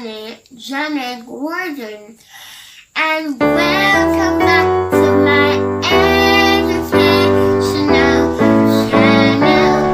Jaynae Gordon, and welcome back to my educational channel.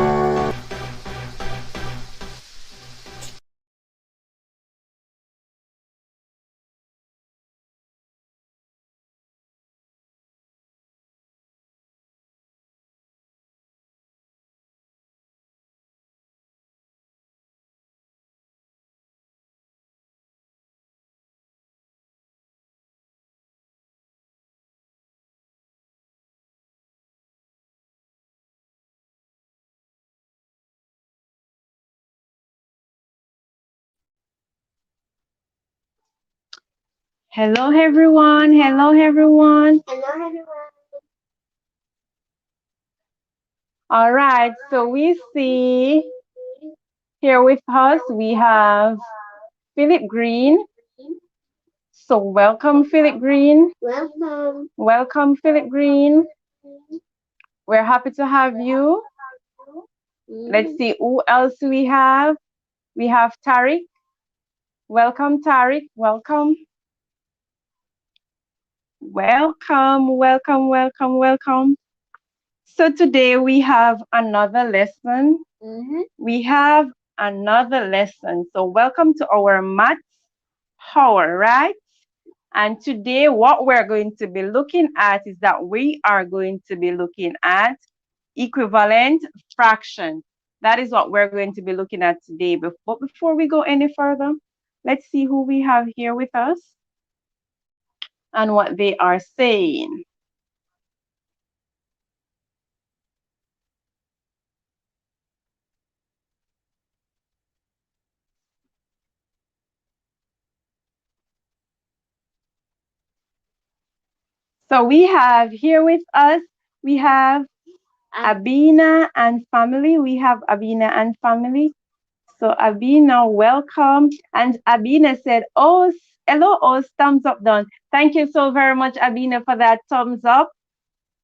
Hello everyone. Hello everyone. Hello, everyone. All right. So we see here with us we have Philip Green. So welcome Philip Green. Welcome. Welcome Philip Green. We're happy to have you. Let's see who else we have. We have Tariq. Welcome Tariq. Welcome. Welcome. So today we have another lesson. We have another lesson. So welcome to our maths hour, right? And today what we're going to be looking at is that we are going to be looking at equivalent fractions. That is what we're going to be looking at today. But before we go any further, let's see who we have here with us and what they are saying. So we have here with us, we have Abina and family. We have Abina and family. So Abina, welcome. And Abina said, oh, hello, oh, thumbs up done. Thank you so very much, Abina, for that thumbs up.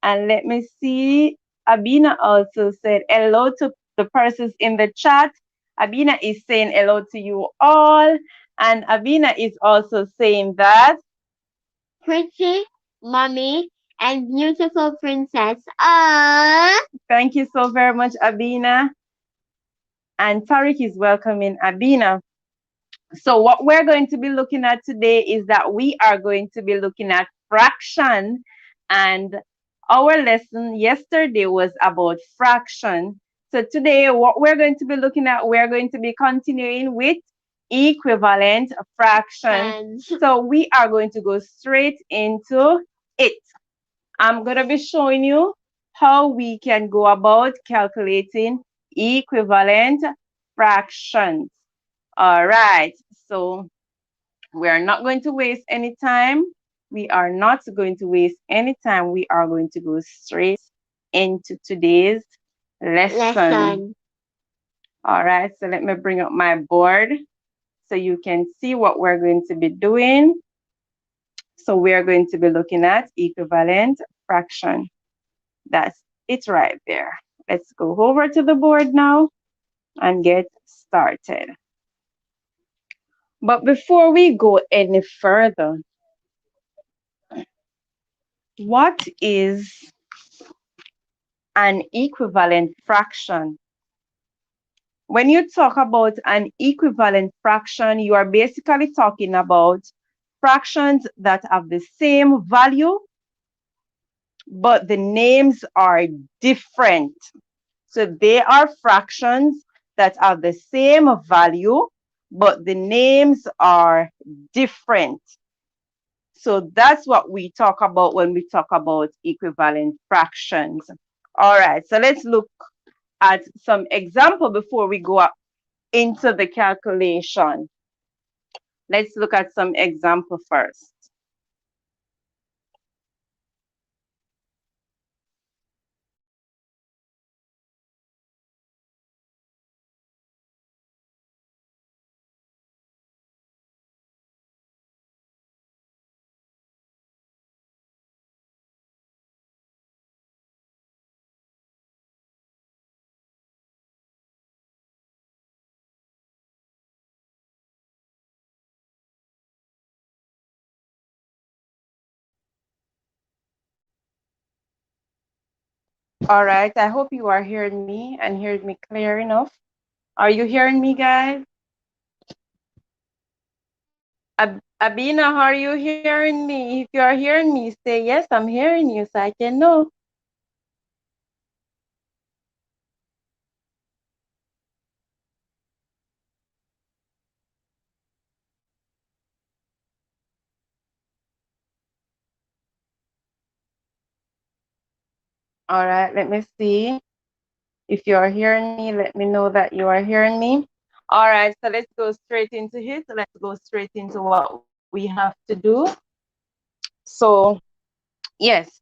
And let me see. Abina also said hello to the persons in the chat. Abina is saying hello to you all. And Abina is also saying that Pretty, mommy, and beautiful princess. thank you so very much, Abina. And Tariq is welcoming Abina. So what we're going to be looking at today is that we are going to be looking at fraction, and our lesson yesterday was about fraction. So today what we're going to be looking at, we're going to be continuing with equivalent fraction. So we are going to go straight into it. I'm going to be showing you how we can go about calculating equivalent fractions. All right, so we are not going to waste any time. We are not going to waste any time. We are going to go straight into today's lesson. All right, so let me bring up my board so you can see what we're going to be doing. So we are going to be looking at equivalent fraction. That's it right there. Let's go over to the board now and get started. But before we go any further, what is an equivalent fraction? When you talk about an equivalent fraction, you are basically talking about fractions that have the same value, but the names are different. So they are fractions that have the same value, but the names are different. So that's what we talk about when we talk about equivalent fractions. All right, so let's look at some example before we go up into the calculation. Let's look at some example first. All right, I hope you are hearing me and hearing me clear enough. Are you hearing me, guys? Abina, are you hearing me? If you are hearing me, say yes, I'm hearing you so I can know. All right, let me see. If you are hearing me, let me know that you are hearing me. All right, so let's go straight into it. Let's go straight into what we have to do. So, yes,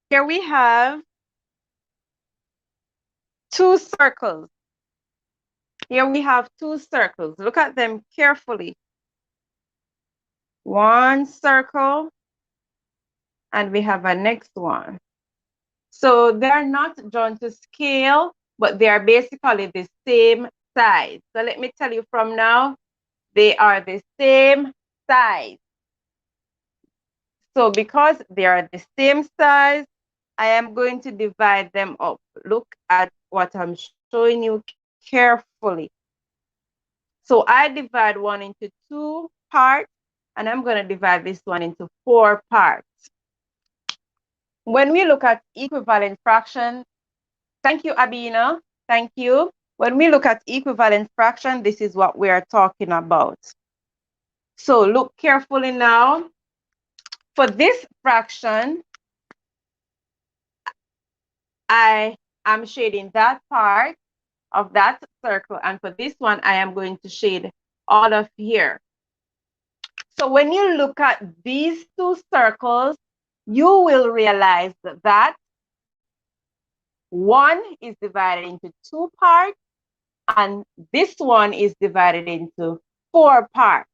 here we have two circles. Here we have two circles. Look at them carefully. One circle, and we have a next one. So they're not drawn to scale, but they are basically the same size. So let me tell you from now, they are the same size. So because they are the same size, I am going to divide them up. Look at what I'm showing you carefully. So I divide one into two parts, and I'm going to divide this one into four parts. When we look at equivalent fraction, thank you, Abina. Thank you. When we look at equivalent fraction, this is what we are talking about. So look carefully now. For this fraction, I am shading that part of that circle. And for this one, I am going to shade all of here. So when you look at these two circles, you will realize that one is divided into two parts, and this one is divided into four parts.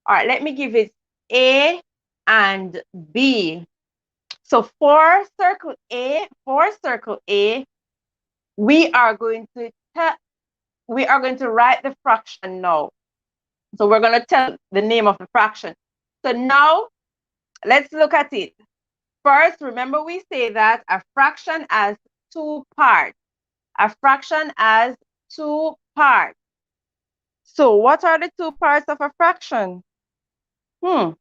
All right, let me give it A and B. So for circle A, we are going to write the fraction now. So we're going to tell the name of the fraction. So now let's look at it. First, remember we say that a fraction has two parts. A fraction has two parts. So what are the two parts of a fraction? So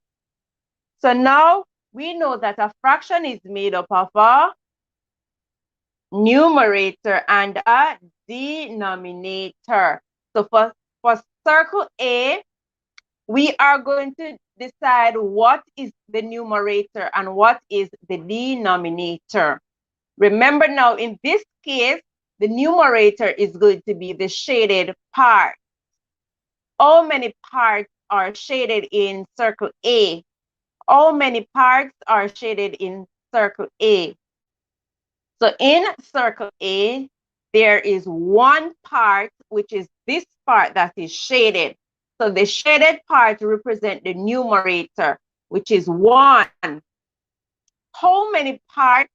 now we know that a fraction is made up of a numerator and a denominator. So for circle A, we are going to decide what is the numerator and what is the denominator. Remember now, in this case, the numerator is going to be the shaded part. How many parts are shaded in circle A? How many parts are shaded in circle A? So in circle A, there is one part, which is this part that is shaded. So the shaded part represents the numerator, which is 1. How many parts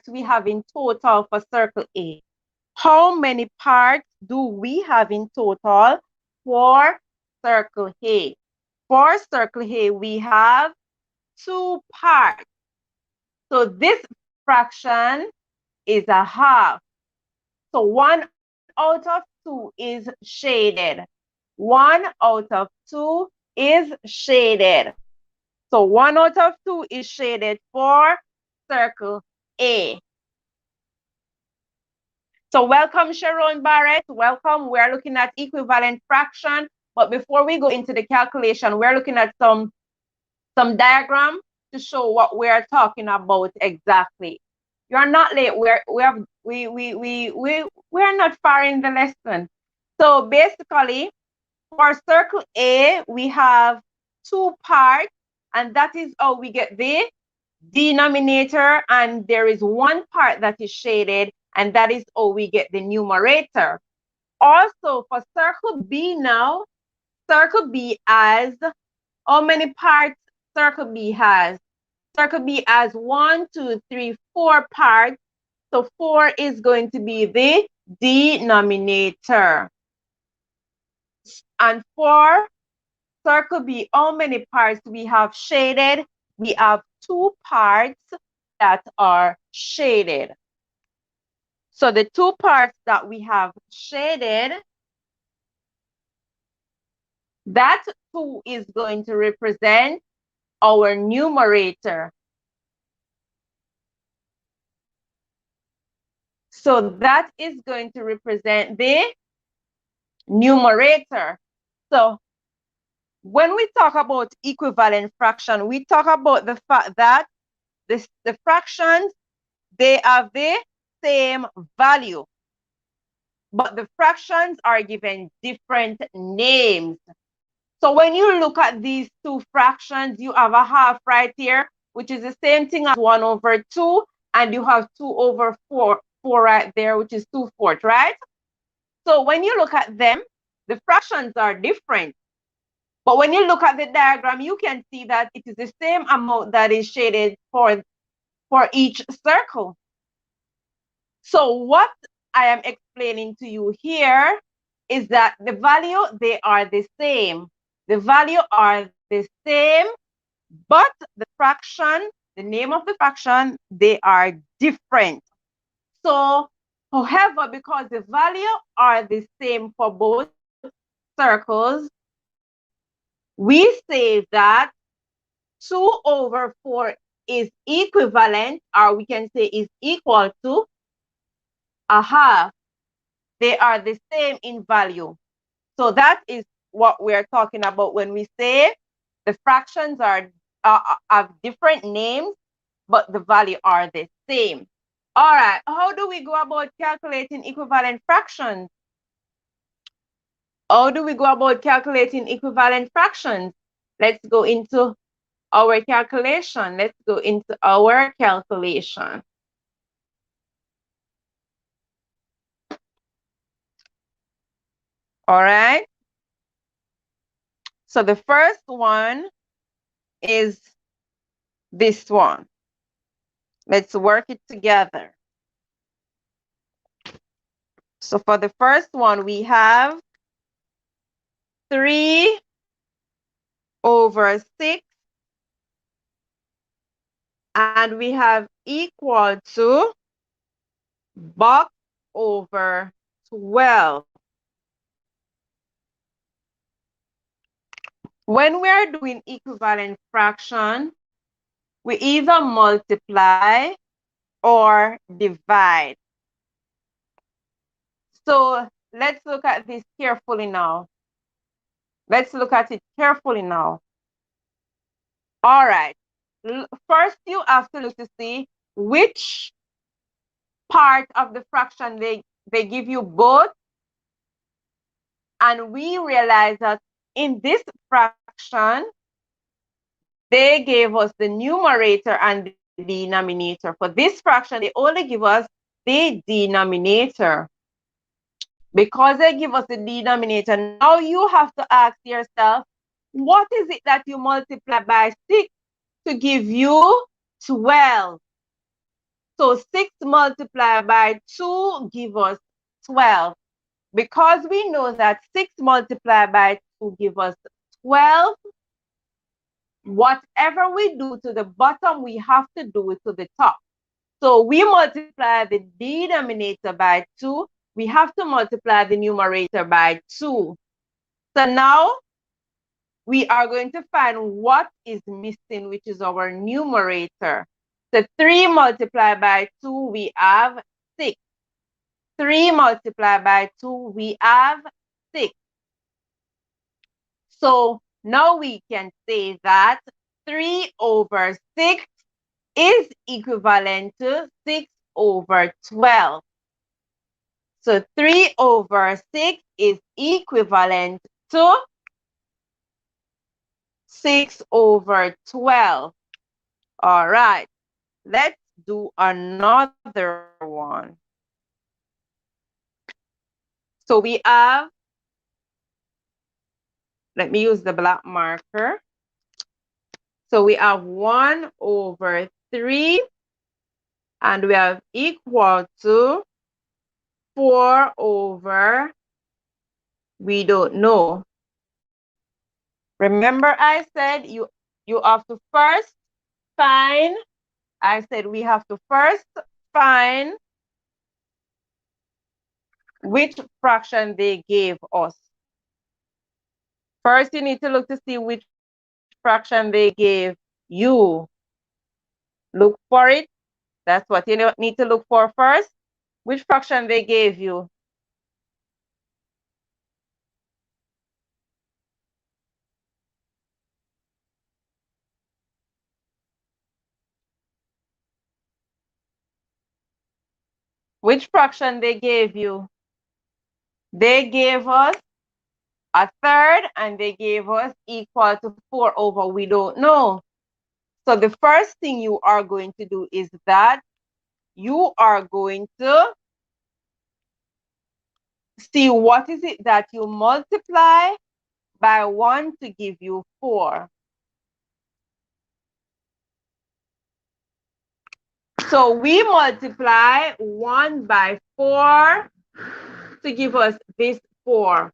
we have in total for circle A? How many parts do we have in total for circle A? For circle A, we have 2 parts. So this fraction is a half. So 1 out of 2 is shaded. 1 out of 2 is shaded. So 1 out of 2 is shaded for circle A. So welcome, Sharon Barrett. Welcome. We're looking at equivalent fraction. But before we go into the calculation, we're looking at some diagram to show what we're talking about exactly. You're not late. We're not far in the lesson. So basically, for circle A, we have 2 parts, and that is how we get the denominator, and there is 1 part that is shaded, and that is how we get the numerator. Also, for circle B now, circle B has, how many parts circle B has? Circle B has 1, 2, 3, 4 parts. So 4 is going to be the denominator. And for circle B, how many parts we have shaded? We have 2 parts that are shaded. So the two parts that we have shaded, that 2 is going to represent our numerator. So that is going to represent the numerator. So when we talk about equivalent fraction, we talk about the fact that the fractions, they have the same value, but the fractions are given different names. So when you look at these two fractions, you have a half right here, which is the same thing as 1/2, and you have 2/4 right there, which is 2/4, right? So when you look at them, the fractions are different. But when you look at the diagram, you can see that it is the same amount that is shaded for each circle. So what I am explaining to you here is that the value, they are the same. The value are the same, but the fraction, the name of the fraction, they are different. So, however, because the value are the same for both circles, we say that 2/4 is equivalent, or we can say is equal to a half. They are the same in value. So that is what we're talking about when we say the fractions are have different names, but the value are the same. All right, how do we go about calculating equivalent fractions? How do we go about calculating equivalent fractions? Let's go into our calculation. Let's go into our calculation. All right. So the first one is this one. Let's work it together. So for the first one, we have 3/6, and we have equal to box over 12. When we are doing equivalent fraction, we either multiply or divide. So let's look at this carefully now. Let's look at it carefully now. All right. First, you have to look to see which part of the fraction they give you both. And we realize that in this fraction, they gave us the numerator and the denominator. For this fraction, they only give us the denominator. Because they give us the denominator, now you have to ask yourself, what is it that you multiply by 6 to give you 12? So 6 multiplied by 2 give us 12. Because we know that 6 multiplied by 2 give us 12, whatever we do to the bottom, we have to do it to the top. So we multiply the denominator by 2. We have to multiply the numerator by 2. So now we are going to find what is missing, which is our numerator. So 3 multiplied by 2, we have 6. 3 multiplied by 2, we have 6. So now we can say that 3/6 is equivalent to 6/12. So 3/6 is equivalent to 6/12. All right, let's do another one. So we have, let me use the black marker. So we have 1/3, and we have equal to 4/, we don't know. Remember I said you have to first find I said we have to first find which fraction they gave us. First, you need to look to see which fraction they gave you. Look for it. That's what you need to look for first. Which fraction they gave you. Which fraction they gave you? They gave us a third and they gave us equal to 4 over we don't know. So the first thing you are going to do is that you are going to see what is it that you multiply by 1 to give you 4. So we multiply 1 by 4 to give us this 4.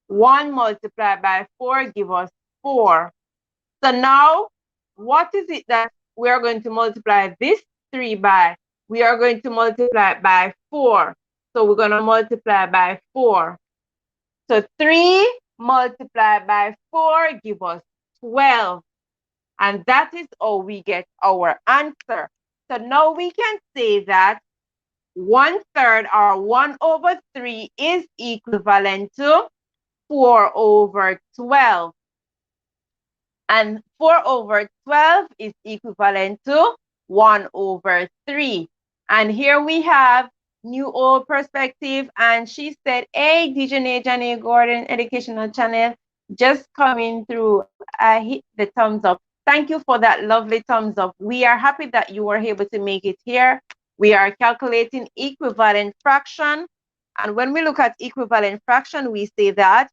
1 multiplied by 4 give us 4. So now, what is it that we are going to multiply this 3 by? We are going to multiply it by 4. So we're going to multiply by 4. So 3 multiplied by 4 give us 12. And that is how we get our answer. So now we can say that 1/3 or 1 over 3 is equivalent to 4 over 12. And 4 over 12 is equivalent to 1 over 3. And here we have New Old Perspective. And she said, hey, Dijonae, Jaynae Gordon Educational Channel, just coming through. I hit the thumbs up. Thank you for that lovely thumbs up. We are happy that you were able to make it here. We are calculating equivalent fraction. And when we look at equivalent fraction, we say that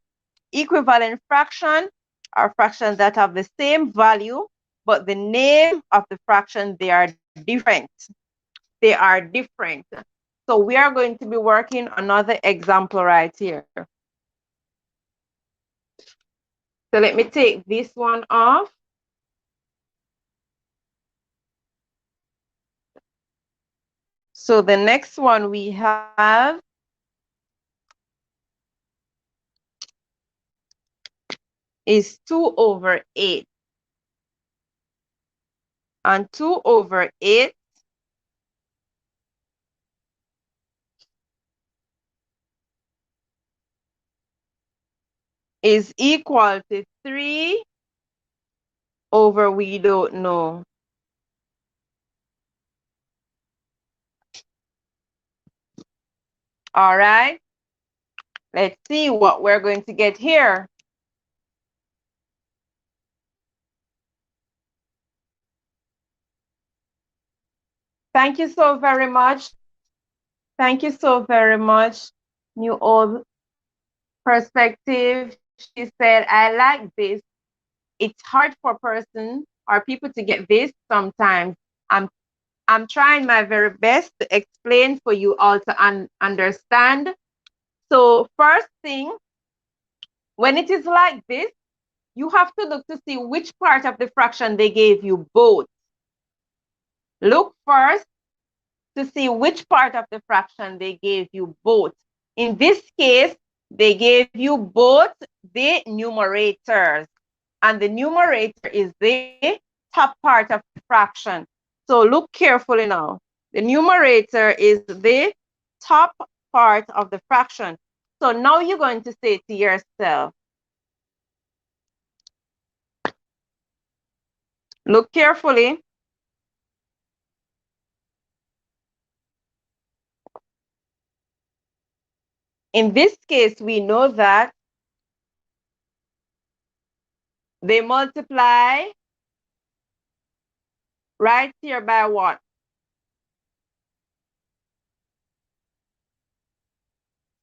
equivalent fraction are fractions that have the same value, but the name of the fraction, they are different. They are different. So we are going to be working another example right here. So let me take this one off. So the next one we have is 2 over 8. And 2 over 8 is equal to 3 over we don't know. All right. Let's see what we're going to get here. Thank you so very much. Thank you so very much, New Old Perspective. She said, I like this. It's hard for person or people to get this sometimes. I'm trying my very best to explain for you all to understand. So first thing, when it is like this, you have to look to see which part of the fraction they gave you both. Look first to see which part of the fraction they gave you both. In this case, they gave you both the numerators, and the numerator is the top part of the fraction. So look carefully now. The numerator is the top part of the fraction. So now you're going to say to yourself, look carefully. In this case, we know that they multiply right here by what?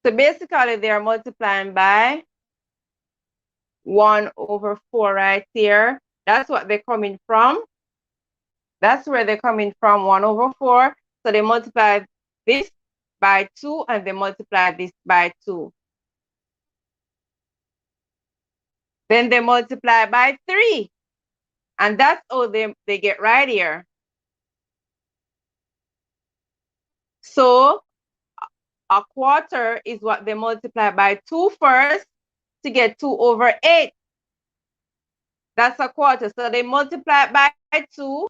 So basically, they are multiplying by 1 over 4 right here. That's what they're coming from. That's where they're coming from, 1 over 4. So they multiply this by 2 and they multiply this by 2. Then they multiply by 3. And that's how they get right here. So a quarter is what they multiply by 2 first to get 2 over 8. That's a quarter. So they multiply by 2.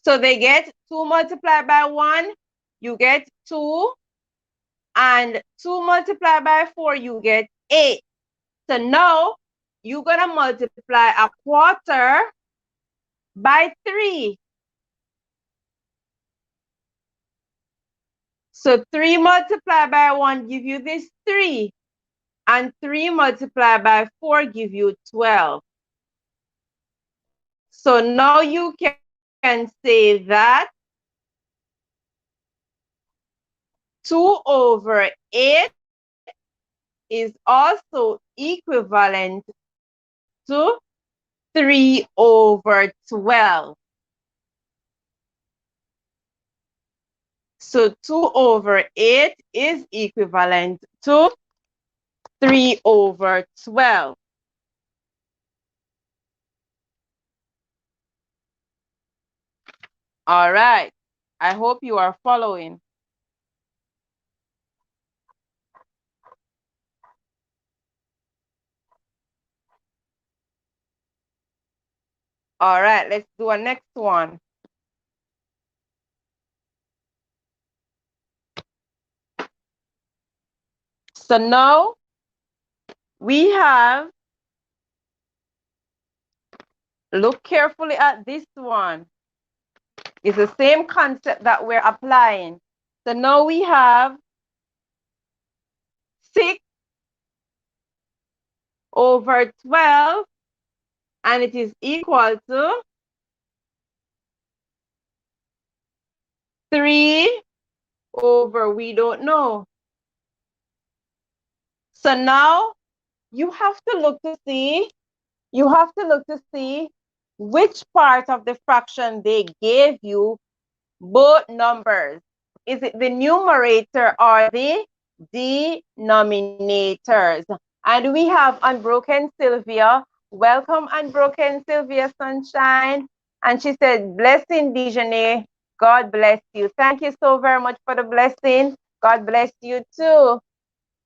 So they get 2 multiplied by 1, you get 2. And 2 multiplied by 4, you get 8. So now you're going to multiply a quarter by 3. So 3 multiplied by 1 give you this 3. And 3 multiplied by 4 give you 12. So now you can say that 2 over 8 is also equivalent to 3 over 12. So 2 over 8 is equivalent to 3 over 12. All right. I hope you are following. All right, let's do a next one. So now we have, look carefully at this one. It's the same concept that we're applying. So now we have 6 over 12, and it is equal to 3 over we don't know. So now you have to look to see, which part of the fraction they gave you, both numbers. Is it the numerator or the denominators? And we have Unbroken Sylvia. Welcome, Unbroken Sylvia Sunshine. And she said, blessing, Dijonae. God bless you. Thank you so very much for the blessing. God bless you too.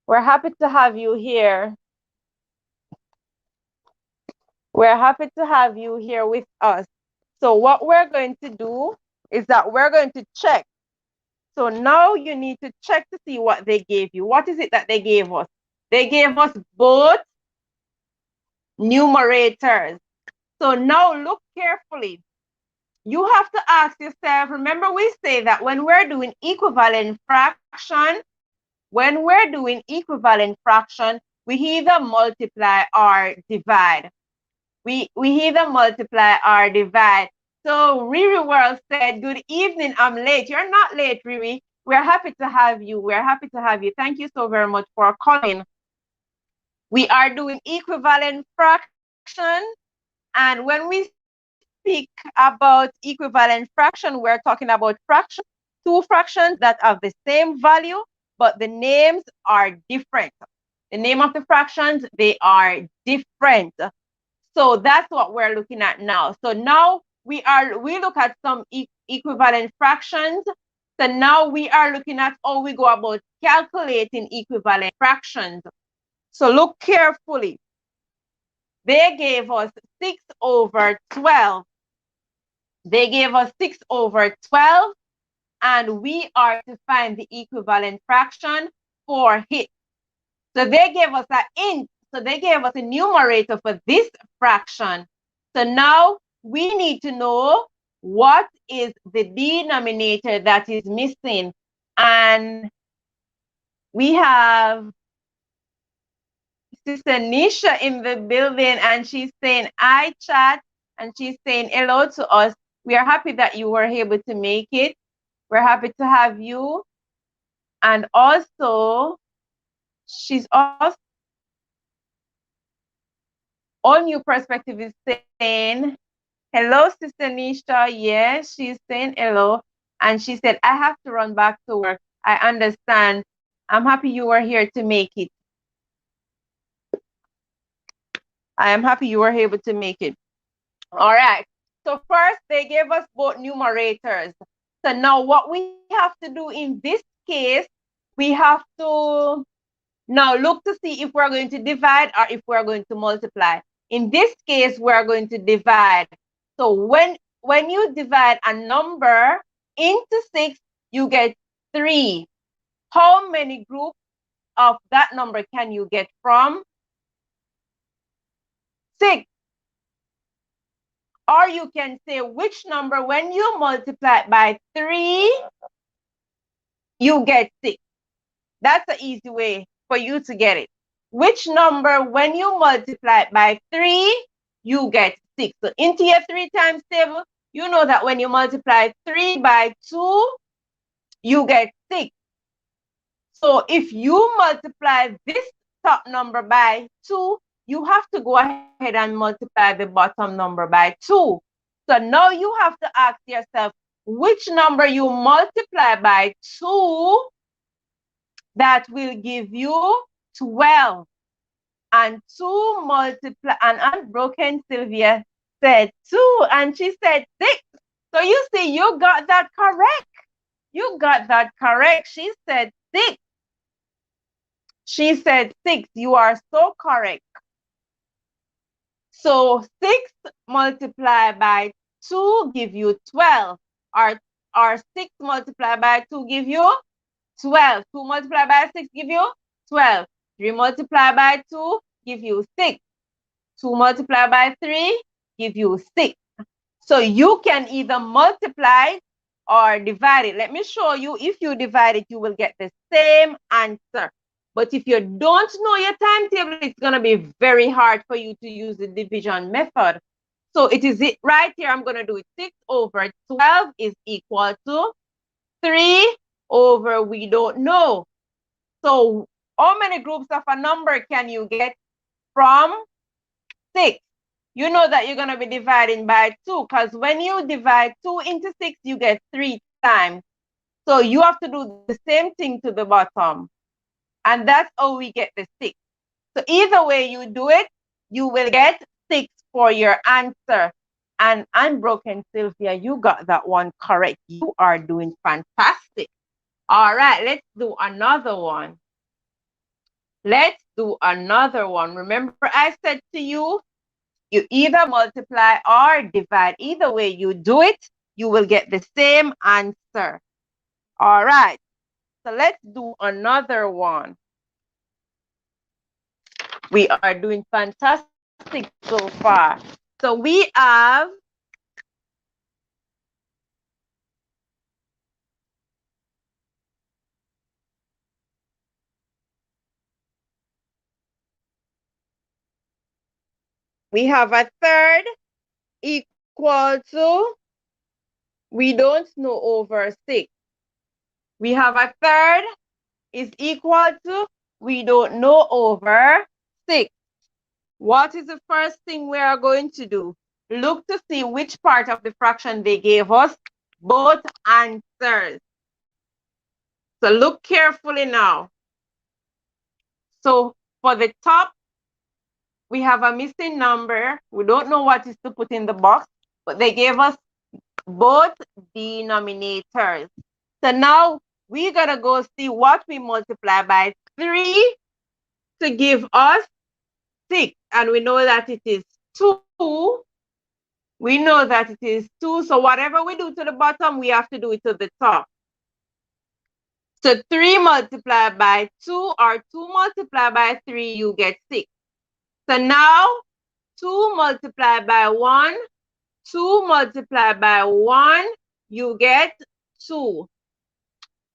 We're happy to have you here. We're happy to have you here with us. So what we're going to do is that we're going to check. So now you need to check to see what they gave you. What is it that they gave us? They gave us both numerators. So now look carefully. You have to ask yourself, remember we say that when we're doing equivalent fraction, we either multiply or divide. We either multiply or divide. So Riri World said, good evening, I'm late. You're not late, Riri. We're happy to have you. We're happy to have you. Thank you so very much for calling. We are doing equivalent fraction. And when we speak about equivalent fraction, we're talking about fractions, two fractions that have the same value, but the names are different. The name of the fractions, they are different. So that's what we're looking at now. So now we look at some equivalent fractions. So now we are looking at how we go about calculating equivalent fractions. So look carefully. They gave us 6 over 12. They gave us 6 over 12, and we are to find the equivalent fraction for it. So they gave us an int. So they gave us a numerator for this fraction. So now we need to know what is the denominator that is missing. And we have Sister Nisha in the building, and she's saying, I chat, and she's saying hello to us. We are happy that you were able to make it. We're happy to have you. And also, she's also, All New Perspective is saying, hello, Sister Nisha. Yes, she's saying hello. And she said, I have to run back to work. I understand. I'm happy you were here to make it. I am happy you were able to make it. All right. So first, they gave us both numerators. So now what we have to do in this case, we have to now look to see if we're going to divide or if we're going to multiply. In this case, we're going to divide. So when you divide a number into 6, you get 3. How many groups of that number can you get from 6? Or you can say which number, when you multiply it by 3, you get 6. That's an easy way for you to get it. Which number, when you multiply it by 3, you get 6. So into your 3 times table, you know that when you multiply 3 by 2, you get 6. So if you multiply this top number by 2, you have to go ahead and multiply the bottom number by 2. So now you have to ask yourself, which number you multiply by 2 that will give you 12. And 2 multiply, and Unbroken Sylvia said 2, and she said 6. So you see, you got that correct. You got that correct. She said 6. She said 6. You are so correct. So 6 multiplied by 2 give you 12. Or 6 multiplied by 2 give you 12. 2 multiplied by 6 give you 12. 3 multiplied by 2 give you 6. 2 multiplied by 3 give you 6. So you can either multiply or divide it. Let me show you. If you divide it, you will get the same answer. But if you don't know your timetable, it's going to be very hard for you to use the division method. So it is it right here. I'm going to do it. 6 over 12 is equal to 3 over we don't know. So how many groups of a number can you get from 6? You know that you're going to be dividing by 2, because when you divide 2 into 6, you get 3 times. So you have to do the same thing to the bottom. And that's how we get the 6. So either way you do it, you will get 6 for your answer. And Unbroken Sylvia, you got that one correct. You are doing fantastic. All right, let's do another one. Let's do another one. Remember, I said to you, you either multiply or divide. Either way you do it, you will get the same answer. All right, so let's do another one. We are doing fantastic so far. So we have a third equal to, we don't know, over 6. We have a third is equal to, we don't know, over 6. What is the first thing we are going to do? Look to see which part of the fraction they gave us, both answers. So look carefully now. So for the top, we have a missing number. We don't know what is to put in the box, but they gave us both denominators. So now we gotta go see what we multiply by 3 to give us 6. And we know that it is 2. We know that it is 2. So whatever we do to the bottom, we have to do it to the top. So 3 multiplied by 2 or 2 multiplied by 3, you get 6. So now 2 multiplied by 1, 2 multiplied by 1, you get 2.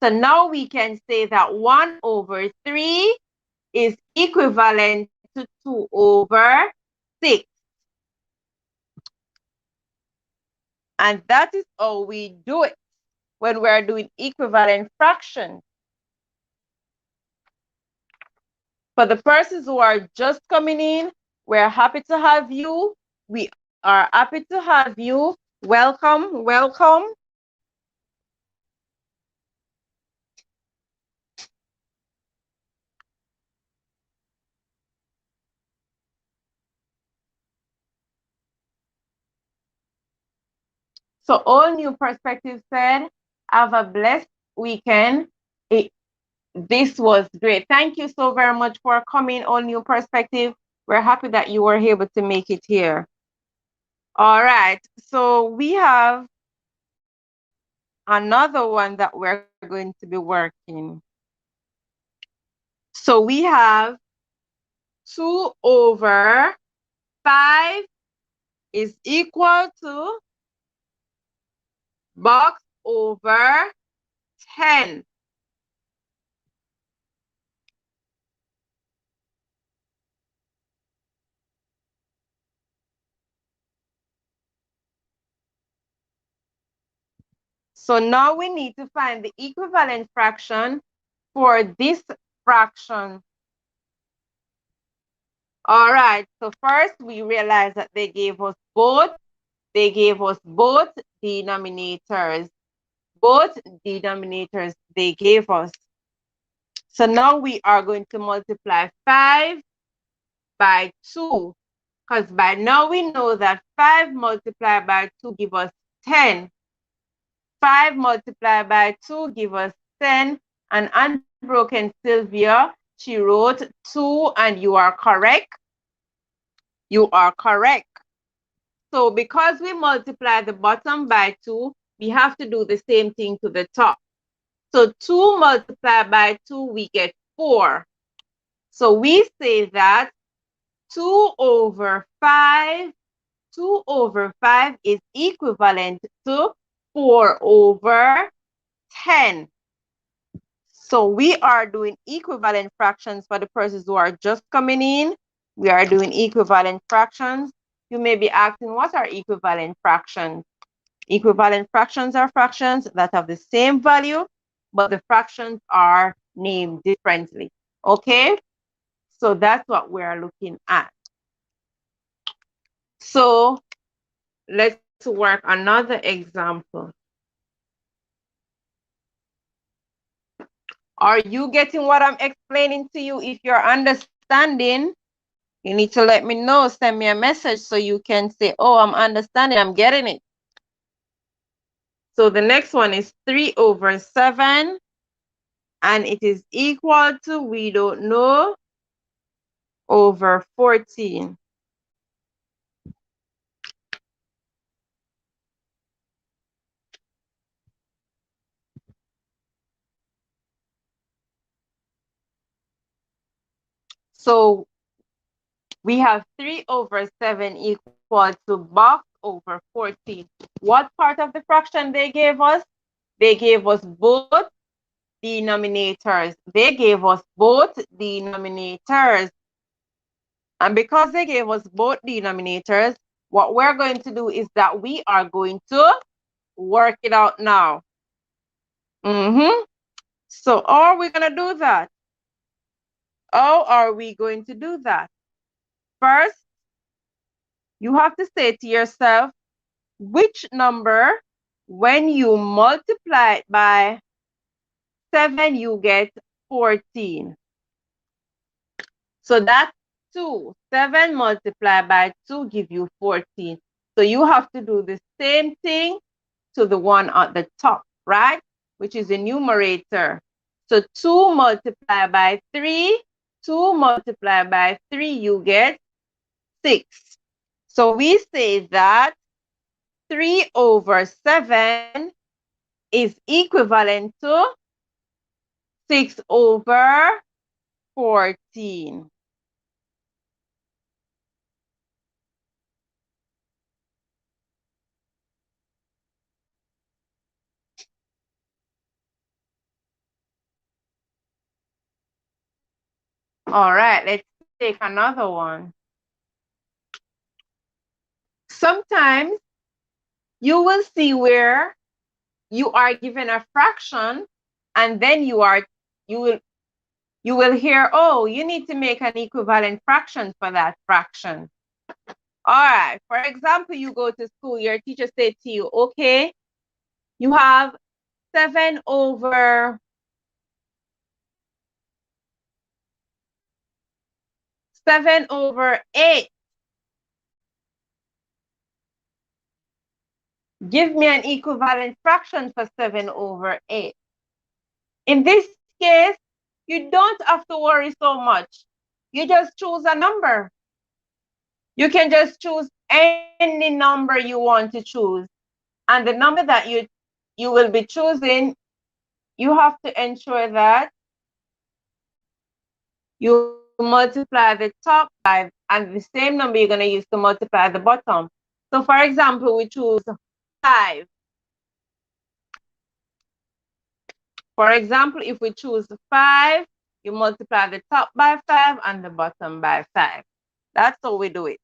So now we can say that 1 over 3 is equivalent to 2 over 6. And that is how we do it when we're doing equivalent fractions. For the persons who are just coming in, we're happy to have you. We are happy to have you. Welcome, welcome. So All New Perspective said, Have a blessed weekend. This was great. Thank you so very much for coming on New Perspective. We're happy that you were able to make it here. All right. So we have another one that we're going to be working. So we have 2 over 5 is equal to box over 10. So now we need to find the equivalent fraction for this fraction. All right, so first we realize that they gave us both denominators. Both denominators they gave us. So now we are going to multiply 5 by 2, because by now we know that 5 multiplied by 2 give us 10. 5 multiplied by 2 give us 10. And Unbroken Sylvia, she wrote 2, and you are correct. You are correct. So because we multiply the bottom by 2, we have to do the same thing to the top. So 2 multiplied by 2, we get 4. So we say that 2 over 5 is equivalent to 4 over 10. So we are doing equivalent fractions for the persons who are just coming in. We are doing equivalent fractions. You may be asking, what are equivalent fractions? Equivalent fractions are fractions that have the same value, but the fractions are named differently. Okay? So that's what we're looking at. So let's work another example. Are you getting what I'm explaining to you? If you're understanding, you need to let me know. Send me a message so you can say, oh, I'm understanding, I'm getting it. So the next one is 3 over 7. And it is equal to, we don't know, over 14. So we have 3 over 7 equal to box over 14. What part of the fraction they gave us? They gave us both denominators. They gave us both denominators. And because they gave us both denominators, what we're going to do is that we are going to work it out now. So how are we going to do that? How are we going to do that? First, you have to say to yourself, which number, when you multiply it by 7, you get 14. So that's 2. 7 multiplied by 2 give you 14. So you have to do the same thing to the one at the top, right? Which is the numerator. So 2 multiplied by 3, 2 multiplied by 3, you get 6. So we say that 3 over 7 is equivalent to 6 over 14. All right, let's take another one. Sometimes you will see where you are given a fraction and then you will hear, oh, you need to make an equivalent fraction for that fraction. All right, for example, you go to school, your teacher said to you, okay, you have 7 over 8. Give me an equivalent fraction for 7 over 8. In this case, you don't have to worry so much. You just choose a number. You can just choose any number you want to choose. And the number that you will be choosing, you have to ensure that you multiply the top by, and the same number you're going to use to multiply the bottom. So for example, we choose 5. For example, if we choose 5, you multiply the top by 5 and the bottom by 5. That's how we do it.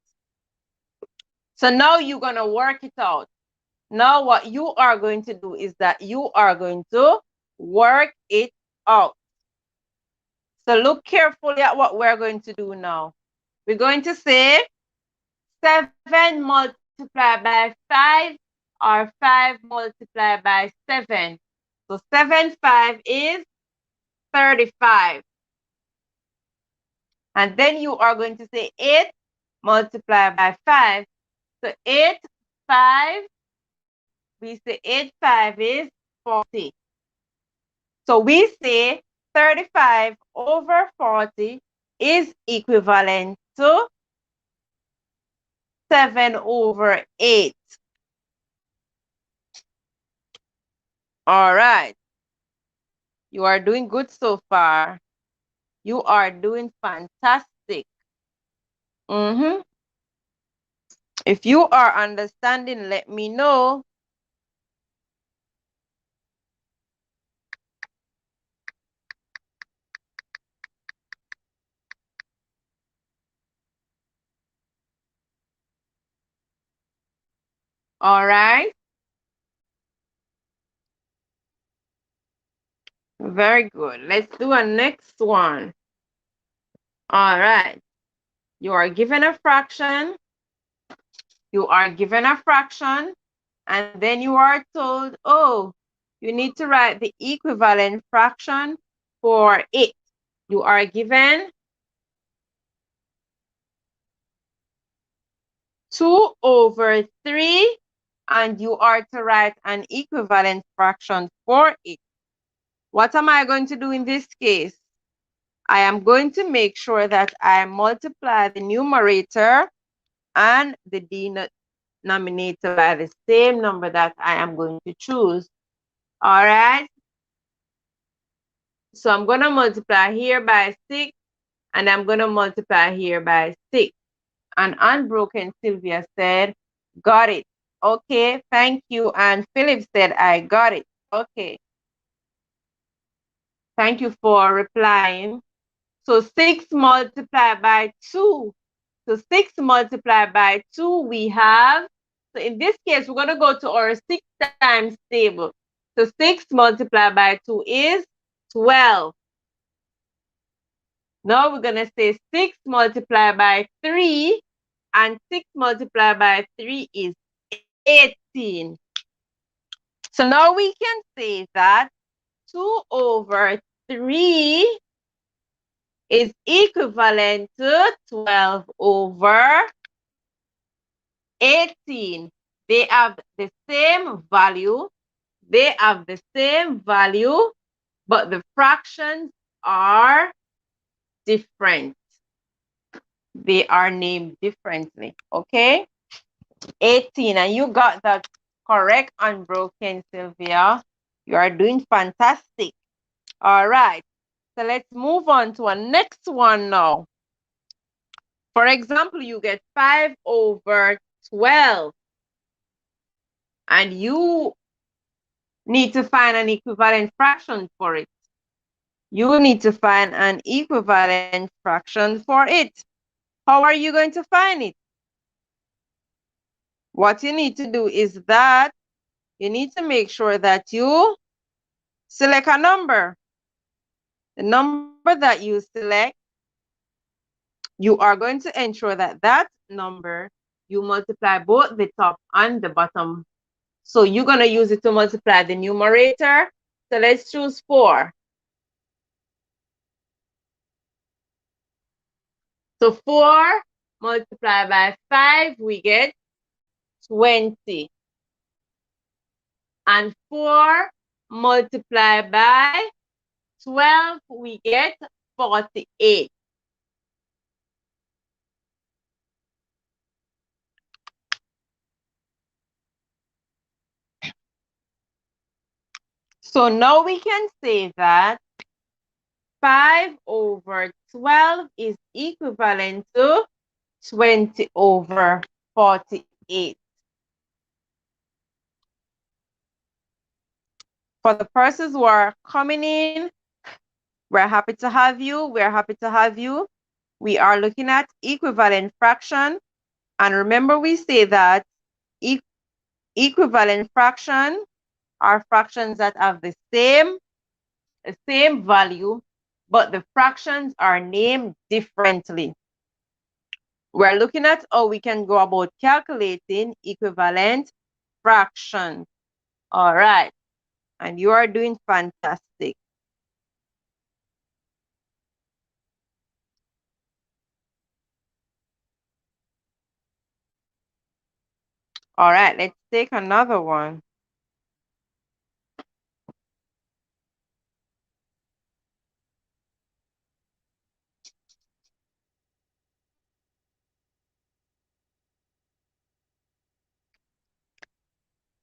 So now you're going to work it out. Now what you are going to do is that you are going to work it out. So look carefully at what we're going to do now. We're going to say 7 multiplied by 5 or 5 multiplied by 7. So 7 5 is 35. And then you are going to say 8 multiplied by 5. So 8 5, we say 8 5 is 40. So we say 35 over 40 is equivalent to 7 over 8. All right. You are doing good so far. You are doing fantastic. If you are understanding, let me know. All right. Very good. Let's do a next one. All right. You are given a fraction. You are given a fraction. And then you are told, oh, you need to write the equivalent fraction for it. You are given 2 over 3, and you are to write an equivalent fraction for it. What am I going to do in this case? I am going to make sure that I multiply the numerator and the denominator by the same number that I am going to choose. All right. So I'm going to multiply here by 6, and I'm going to multiply here by 6. And Unbroken Sylvia said, got it. Okay, thank you. And Philip said, I got it. Okay. Thank you for replying. So 6 multiplied by 2. So 6 multiplied by 2, we have, so in this case, we're going to go to our 6 times table. So 6 multiplied by 2 is 12. Now we're going to say 6 multiplied by 3, and 6 multiplied by 3 is 18. So now we can say that 2 over 3 is equivalent to 12 over 18. They have the same value. They have the same value, but the fractions are different. They are named differently, okay? 18, and you got that correct, Unbroken Sylvia. You are doing fantastic. All right, so let's move on to our next one now. For example, you get 5 over 12, and you need to find an equivalent fraction for it. You need to find an equivalent fraction for it. How are you going to find it? What you need to do is that you need to make sure that you select a number. The number that you select, you are going to ensure that that number, you multiply both the top and the bottom. So you're going to use it to multiply the numerator. So let's choose 4. So 4 multiplied by 5, we get 20. And 4 multiplied by 12, we get 48. So now we can say that 5 over 12 is equivalent to 20 over 48. For the persons who are coming in, we're happy to have you. We're happy to have you. We are looking at equivalent fraction. And remember, we say that equivalent fraction are fractions that have the same value, but the fractions are named differently. We're looking at how we can go about calculating equivalent fractions. All right. And you are doing fantastic. All right, let's take another one.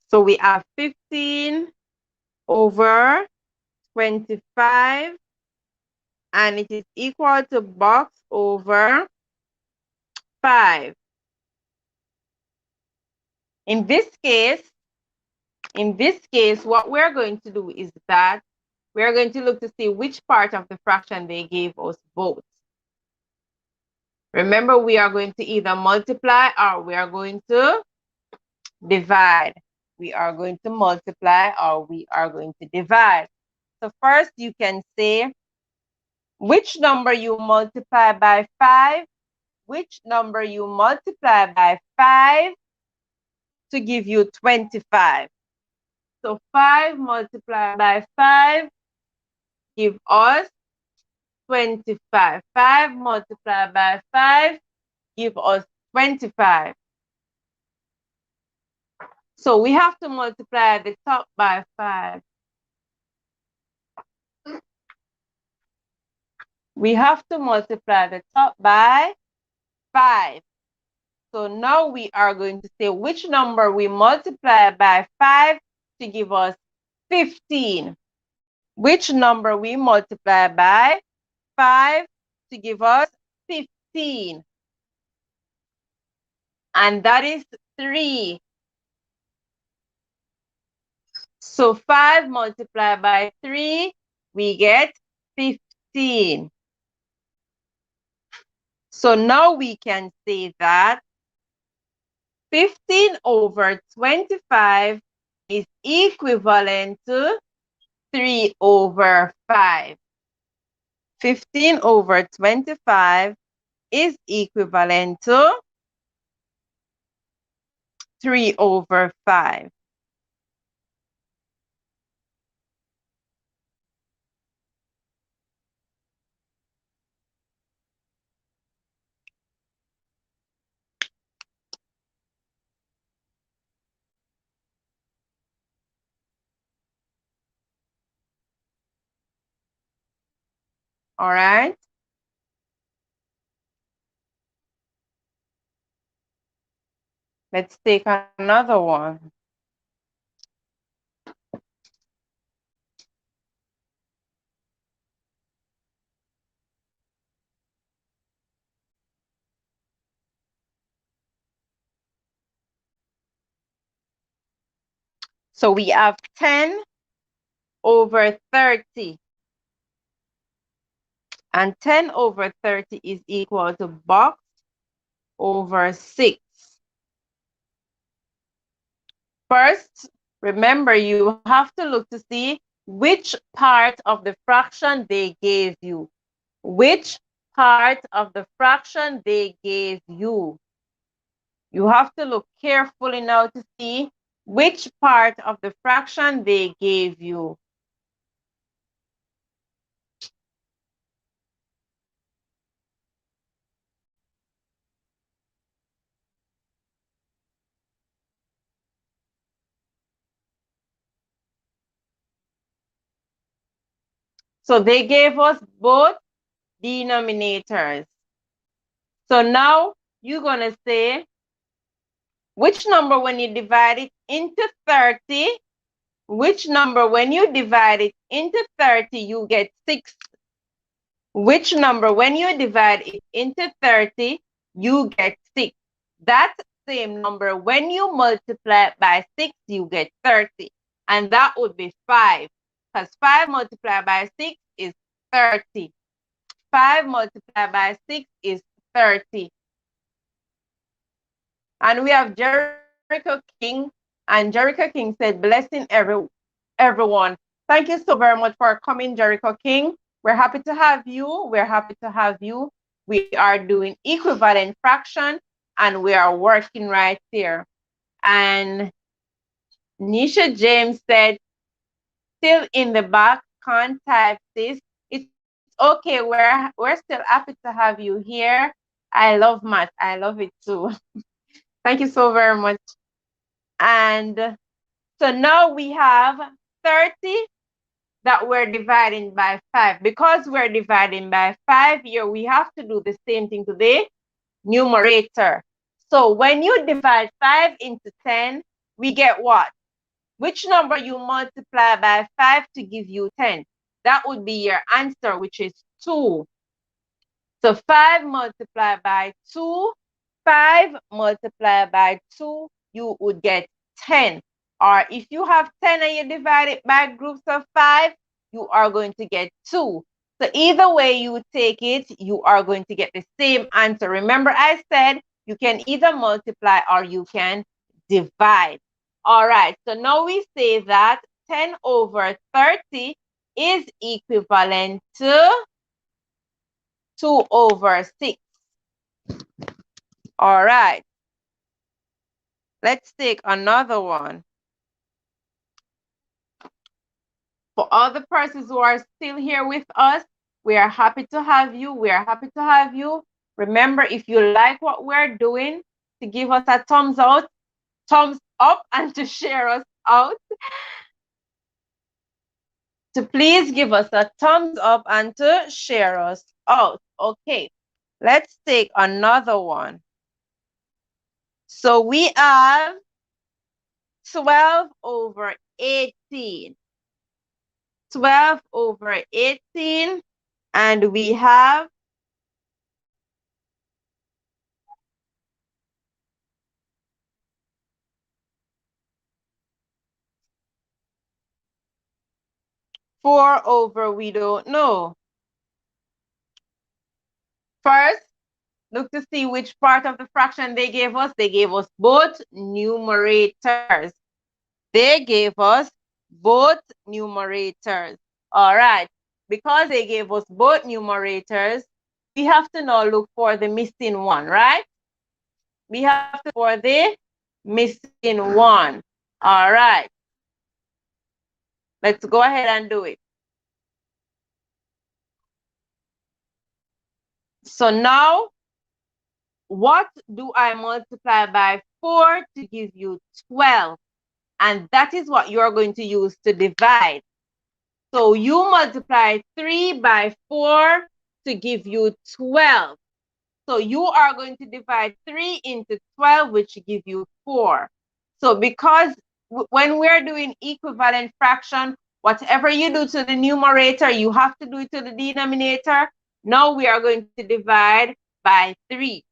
So we have 15 over 25, and it is equal to box over 5. In this case, what we're going to do is that we're going to look to see which part of the fraction they gave us both. Remember, we are going to either multiply or we are going to divide. We are going to multiply or we are going to divide. So first you can say which number you multiply by 5, which number you multiply by 5 to give you 25. So 5 multiplied by 5 give us 25. 5 multiplied by 5 give us 25. So we have to multiply the top by 5. We have to multiply the top by 5. So now we are going to say which number we multiply by 5 to give us 15. Which number we multiply by 5 to give us 15. And that is 3. So 5 multiplied by 3, we get 15. So now we can say that 15 over 25 is equivalent to 3 over 5. 15 over 25 is equivalent to 3 over 5. All right. Let's take another one. So we have 10 over 30. And 10 over 30 is equal to box over 6. First, remember, you have to look to see which part of the fraction they gave you. Which part of the fraction they gave you. You have to look carefully now to see which part of the fraction they gave you. So they gave us both denominators. So now you're going to say which number when you divide it into 30, which number when you divide it into 30, you get 6. Which number when you divide it into 30, you get 6. That same number, when you multiply it by 6, you get 30. And that would be 5. Because 5 multiplied by 6 is 30. 5 multiplied by 6 is 30. And we have Jericho King. And Jericho King said, blessing everyone. Thank you so very much for coming, Jericho King. We're happy to have you. We're happy to have you. We are doing equivalent fraction and we are working right there. And Nisha James said, still in the back, can't type this. It's okay. We're still happy to have you here. I love math. I love it too. Thank you so very much. And so now we have 30 that we're dividing by 5. Because we're dividing by 5 here, we have to do the same thing to the numerator. So when you divide 5 into 10, we get what? Which number you multiply by 5 to give you 10? That would be your answer, which is 2. So 5 multiplied by 2, 5 multiplied by 2, you would get 10. Or if you have 10 and you divide it by groups of 5, you are going to get 2. So either way you take it, you are going to get the same answer. Remember I said you can either multiply or you can divide. All right, so now we say that 10 over 30 is equivalent to 2 over 6. All right. Let's take another one. For all the persons who are still here with us, we are happy to have you. We are happy to have you. Remember, if you like what we're doing, to give us a thumbs up, and to share us out. To please give us a thumbs up and to share us out. Okay, let's take another one. So we have 12 over 18. 12 over 18, and we have 4 over we don't know. First, look to see which part of the fraction they gave us. They gave us both numerators. They gave us both numerators. All right. Because they gave us both numerators, we have to now look for the missing one, right? We have to look for the missing one. All right. Let's go ahead and do it. So now, what do I multiply by 4 to give you 12? And that is what you're going to use to divide. So you multiply 3 by 4 to give you 12. So you are going to divide 3 into 12, which give you 4. So because when we're doing equivalent fraction, whatever you do to the numerator, you have to do it to the denominator. Now we are going to divide by 3.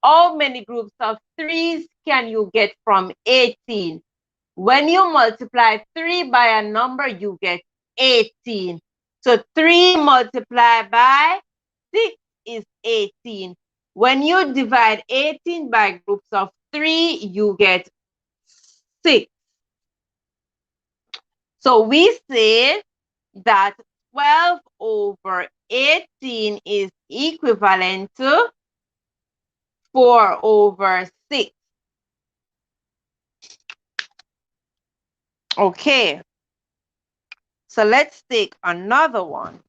How many groups of 3s can you get from 18? When you multiply 3 by a number, you get 18. So 3 multiplied by 6 is 18. When you divide 18 by groups of 3, you get 6. So we say that 12 over 18 is equivalent to 4 over 6. Okay. So let's take another one.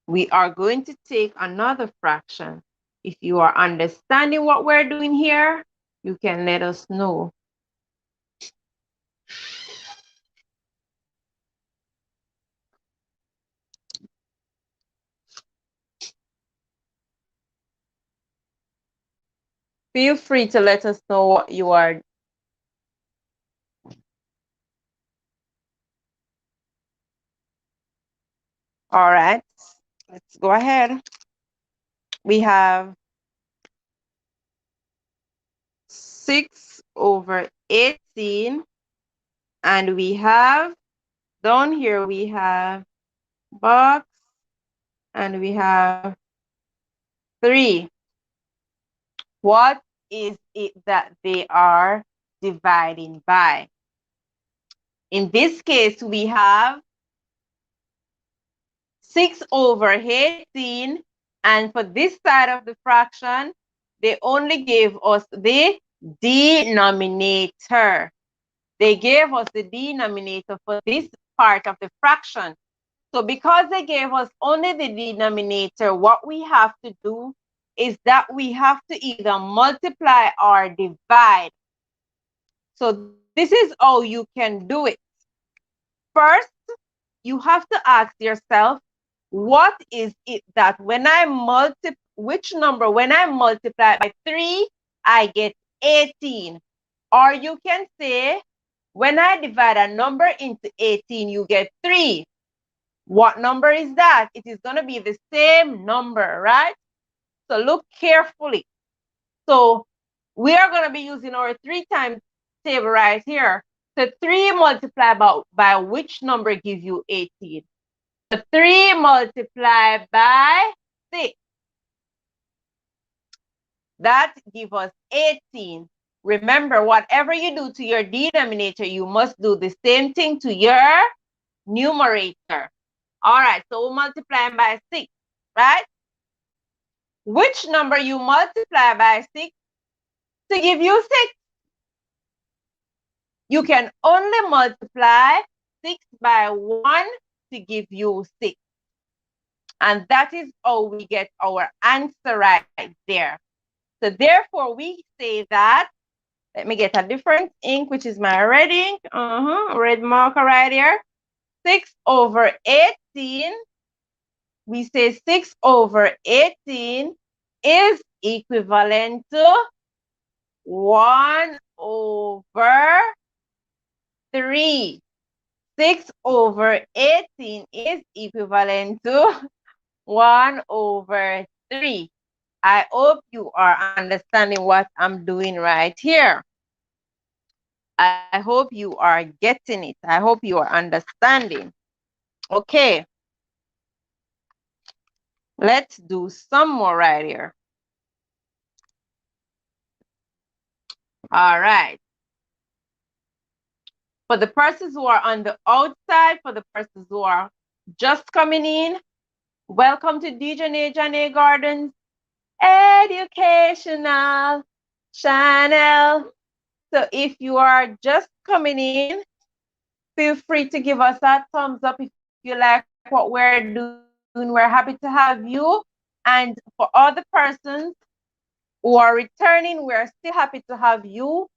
We are going to take another fraction. If you are understanding what we're doing here, you can let us know. Feel free to let us know what you are. All right, let's go ahead. We have 6/18, and we have down here we have box, and we have 3. What is it that they are dividing by? In this case, we have 6/18, and for this side of the fraction, they only gave us the denominator. They gave us the denominator for this part of the fraction. So because they gave us only the denominator, what we have to do is that we have to either multiply or divide. So this is how you can do it. First, you have to ask yourself, what is it that when I which number, when I multiply by 3, I get 18. Or you can say, when I divide a number into 18, you get 3. What number is that? It is going to be the same number, right? So look carefully. So we are going to be using our 3 times table right here. So 3 multiplied by which number gives you 18? So 3 multiplied by 6. That gives us 18. Remember, whatever you do to your denominator, you must do the same thing to your numerator. All right, so we'll multiply by 6, right? Which number you multiply by 6 to give you 6? You can only multiply 6 by 1 to give you 6. And that is how we get our answer right there. So therefore, we say that, let me get a different ink, which is my red ink. Red marker right here. 6/18. We say 6/18 is equivalent to 1/3. 6/18 is equivalent to 1/3. I hope you are understanding what I'm doing right here. I hope you are getting it. I hope you are understanding. Okay. Let's do some more right here. All right. For the persons who are on the outside, for the persons who are just coming in, welcome to Dijonae Gardens Educational Channel. So if you are just coming in, feel free to give us that thumbs up if you like what we're doing. We're happy to have you. And for all the persons who are returning, we're still happy to have you.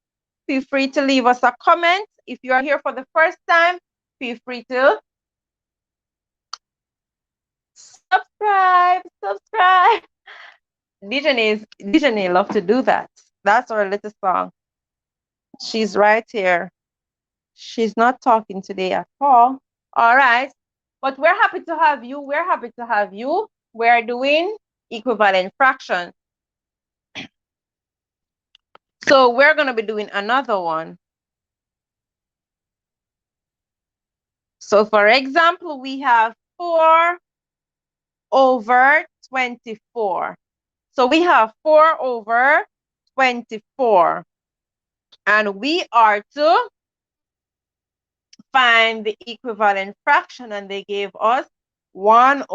Feel free to leave us a comment. If you are here for the first time, feel free to subscribe. Dijonae love to do that. That's our little song. She's right here. She's not talking today at all. All right. But we're happy to have you. We're happy to have you. We're doing equivalent fraction. So we're going to be doing another one. So for example, we have 4/24. So we have 4/24. And we are to find the equivalent fraction, and they gave us 1/,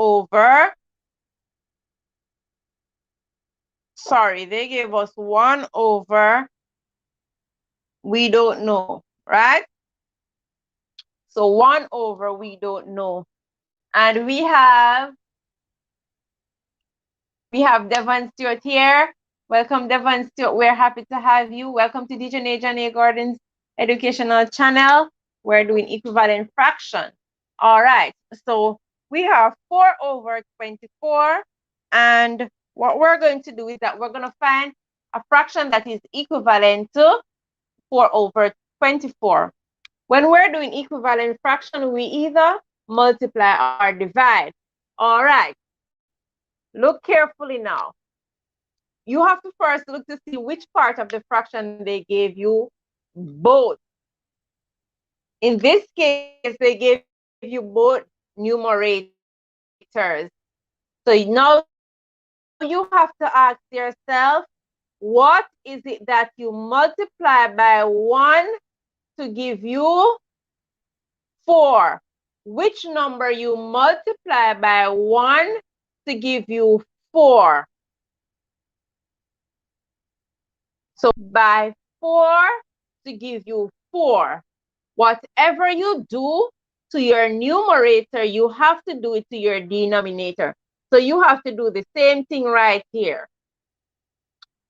they gave us 1/, we don't know, right? So 1/, we don't know. And we have Devon Stewart here. Welcome, Devon Stewart. We're happy to have you. Welcome to Dijonae Gardens Educational Channel. We're doing equivalent fraction. All right. So we have 4/24. And what we're going to do is that we're going to find a fraction that is equivalent to 4 over 24. When we're doing equivalent fraction, we either multiply or divide. All right, look carefully now. You have to first look to see which part of the fraction they gave you both. In this case, they gave you both numerators. So now you have to ask yourself, what is it that you multiply by 1 to give you 4? Which number you multiply by 1 to give you 4? So by 4 to give you 4. Whatever you do to your numerator, you have to do it to your denominator. So you have to do the same thing right here.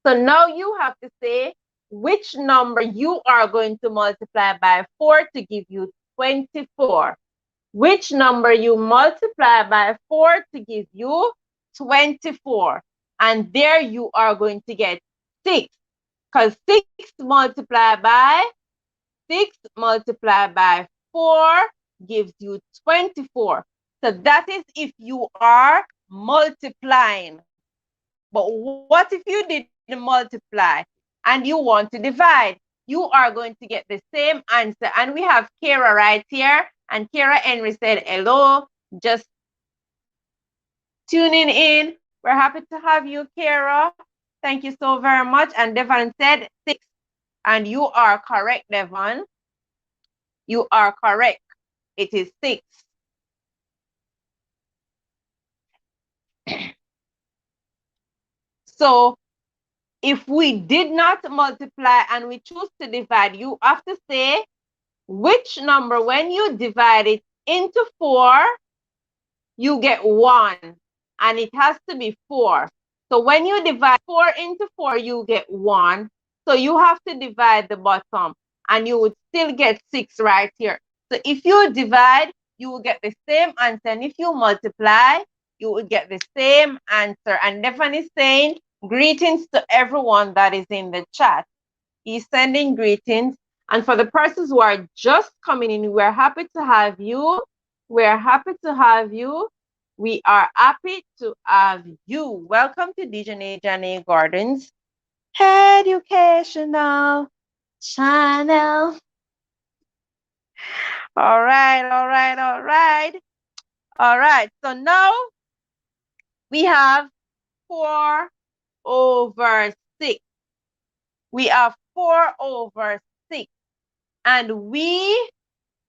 So now you have to say which number you are going to multiply by 4 to give you 24. Which number you multiply by 4 to give you 24. And there you are going to get 6. Because 6 multiplied by 4 gives you 24. So that is if you are multiplying. But what if you didn't multiply and you want to divide? You are going to get the same answer. And we have Kara right here. And Kara Henry said, hello, just tuning in. We're happy to have you, Kara. Thank you so very much. And Devon said 6. And you are correct, Devon. You are correct. It is 6. So if we did not multiply and we choose to divide, you have to say which number, when you divide it into 4, you get 1. And it has to be 4. So when you divide 4 into 4, you get 1. So you have to divide the bottom. And you would still get 6 right here. So if you divide, you will get the same answer. And if you multiply, you will get the same answer. And Devon is saying, greetings to everyone that is in the chat. He's sending greetings. And for the persons who are just coming in, we're happy to have you. We're happy to have you. We are happy to have you. Welcome to Dijonae Jaynae Gardens Educational Channel. All right, all right, all right. All right, so now we have 4 over 6. We have 4 over 6. And we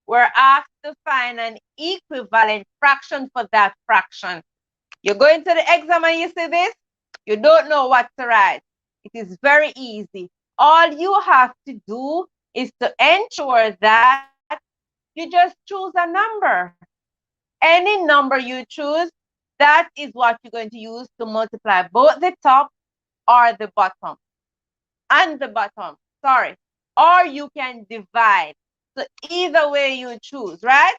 were asked to find an equivalent fraction for that fraction. You go into the exam and you see this, you don't know what to write. It is very easy. All you have to do is to ensure that you just choose a number. Any number you choose, that is what you're going to use to multiply both the top or the bottom. And the bottom, sorry. Or you can divide. So either way you choose, right?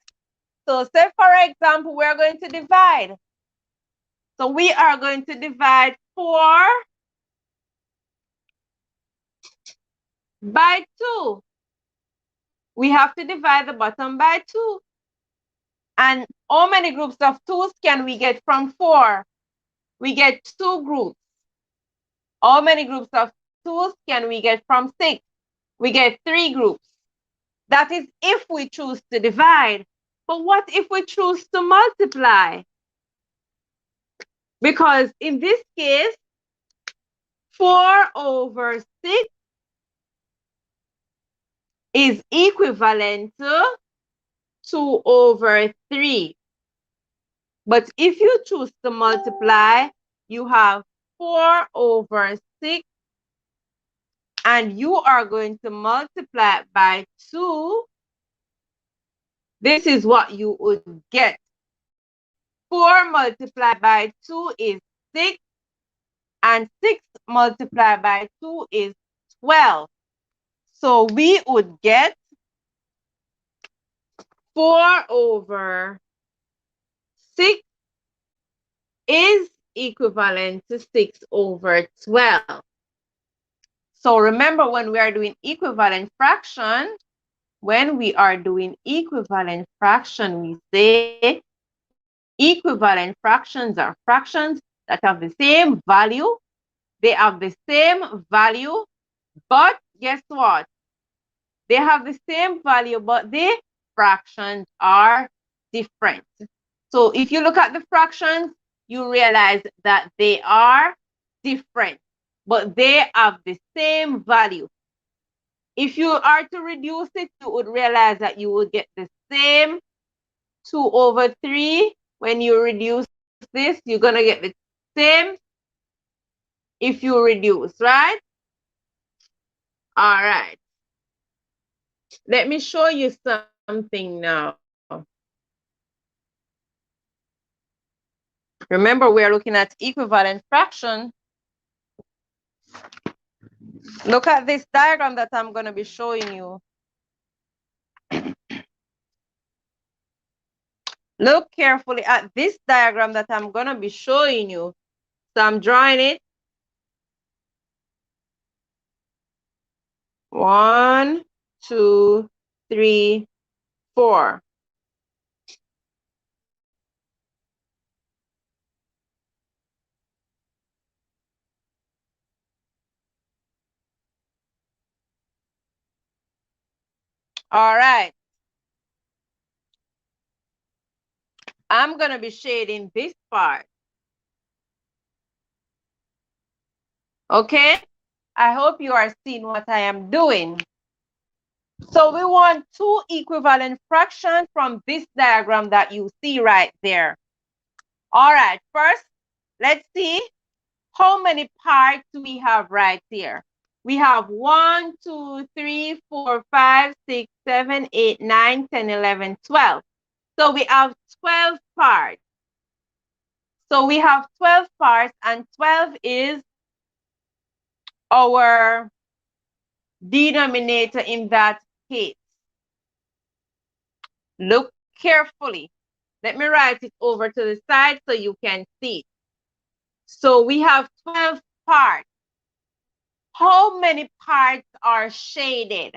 So say for example, we're going to divide. So we are going to divide 4 by 2. We have to divide the bottom by 2. And how many groups of 2's can we get from 4? We get 2 groups. How many groups of 2's can we get from 6? We get 3 groups. That is if we choose to divide. But what if we choose to multiply? Because in this case, 4 over 6 is equivalent to 2 over 3. But if you choose to multiply, you have 4 over 6, and you are going to multiply by 2. This is what you would get. 4 multiplied by 2 is 6, and 6 multiplied by 2 is 12. So we would get 4 over 6 is equivalent to 6 over 12. So remember, when we are doing equivalent fraction, we say equivalent fractions are fractions that have the same value. They have the same value, but guess what? They have the same value, but the fractions are different. So if you look at the fractions, you realize that they are different, but they have the same value. If you are to reduce it, you would realize that you would get the same 2/3. When you reduce this, you're going to get the same if you reduce, right? All right. Let me show you something now. Remember, we're looking at equivalent fraction. Look at this diagram that I'm going to be showing you. Look carefully at this diagram that I'm going to be showing you. So I'm drawing it. 1, 2, 3, 4. All right. I'm going to be shading this part. Okay? I hope you are seeing what I am doing. So we want two equivalent fractions from this diagram that you see right there. All right, first, let's see how many parts we have right here. We have 1, 2, 3, 4, 5, 6, 7, 8, 9, 10, 11, 12. So we have 12 parts. So we have 12 parts, and 12 is our denominator in that case. Look carefully. Let me write it over to the side so you can see. So we have 12 parts. How many parts are shaded?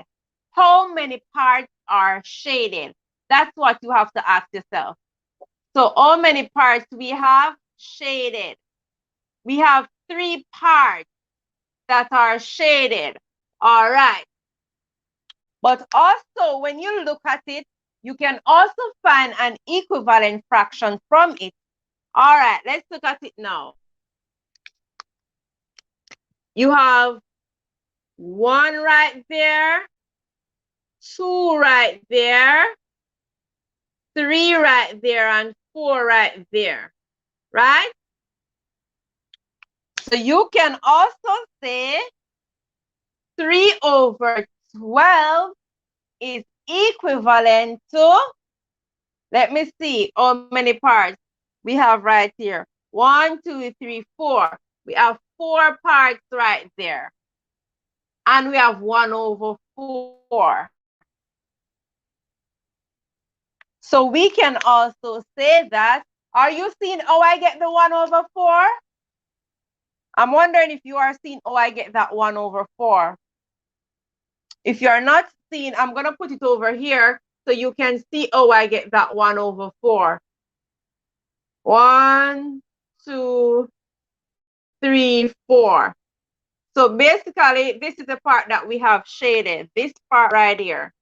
How many parts are shaded? That's what you have to ask yourself. So how many parts we have shaded? We have 3 parts that are shaded. All right. But also, when you look at it, you can also find an equivalent fraction from it. All right, let's look at it now. You have 1 right there, 2 right there, 3 right there, and 4 right there, right? So you can also say 3/12 is equivalent to, let me see how many parts we have right here. 1, 2, 3, 4. We have 4 parts right there. And we have 1/4. So we can also say that, are you seeing how I get the 1/4? I'm wondering if you are seeing how I get that 1/4. If you're not seeing, I'm going to put it over here so you can see how I get that 1/4. 1, 2, 3, 4. So basically, this is the part that we have shaded, this part right here.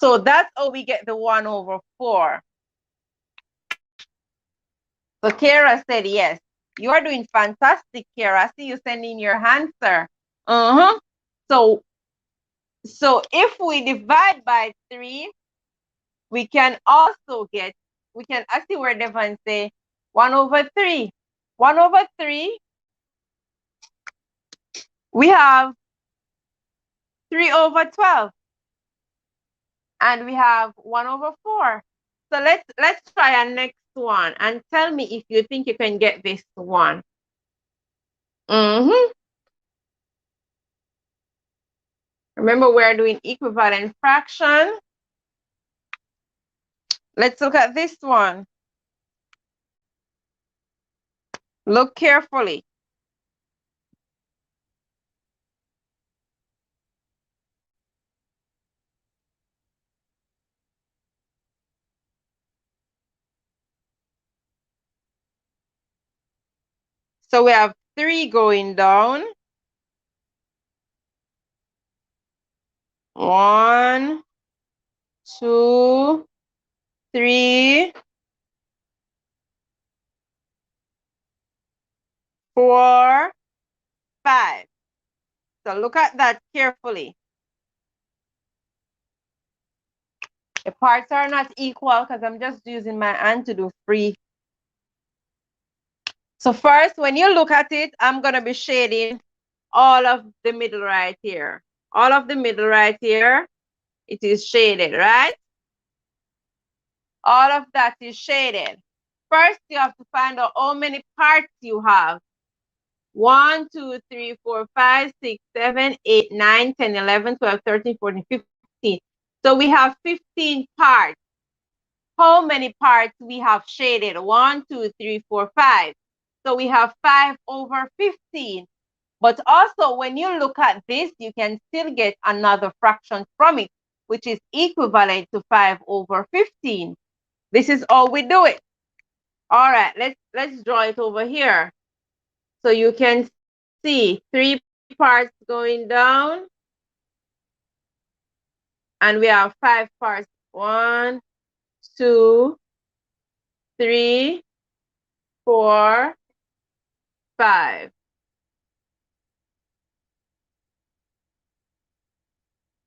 So that's how we get the 1/4. So Kara said yes. You are doing fantastic, Kara. I see you sending your answer. So if we divide by 3, we can also get, we can actually where Devon say 1/3. 1/3, we have 3/12. And we have 1/4. So let's try a next one and tell me if you think you can get this one. Remember, we're doing equivalent fraction. Let's look at this one. Look carefully. So we have 3 going down. 1, 2, 3, 4, 5. So look at that carefully. The parts are not equal because I'm just using my hand to do free. So first, when you look at it, I'm going to be shading all of the middle right here. All of the middle right here, it is shaded, right? All of that is shaded. First, you have to find out how many parts you have. 1, 2, 3, 4, 5, 6, 7, 8, 9, 10, 11, 12, 13, 14, 15. So we have 15 parts. How many parts we have shaded? 1, 2, 3, 4, 5. So we have 5 over 15. But also, when you look at this, you can still get another fraction from it, which is equivalent to 5 over 15. This is how we do it. All right, let's draw it over here. So you can see 3 parts going down. And we have 5 parts. 1, 2, 3, 4, 5.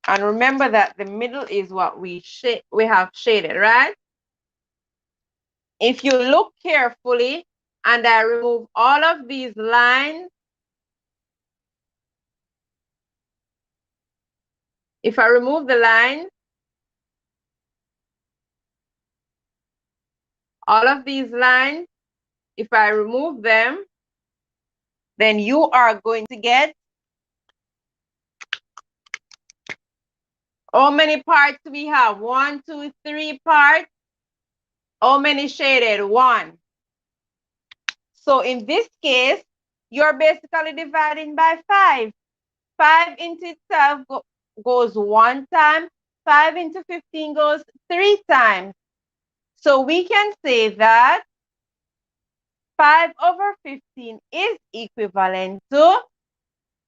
And remember that the middle is what we have shaded, right? If you look carefully and I remove all of these lines, if I remove the lines, all of these lines, if I remove them, then you are going to get how many parts we have? 1, 2, 3 parts. How many shaded? 1. So in this case, you're basically dividing by 5. 5 into itself goes 1 time. 5 into 15 goes 3 times. So we can say that 5 over 15 is equivalent to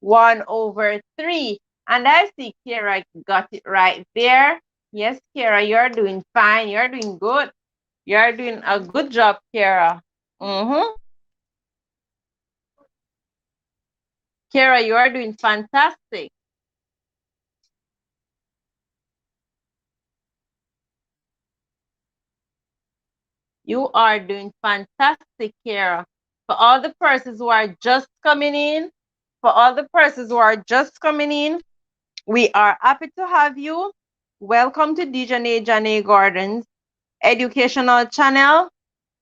1 over 3. And I see Kara got it right there. Yes, Kara, you're doing fine. You're doing good. You're doing a good job, Kara. Kara, you are doing fantastic. You are doing fantastic, Kara. For all the persons who are just coming in, we are happy to have you. Welcome to Jaynae Gardens educational channel.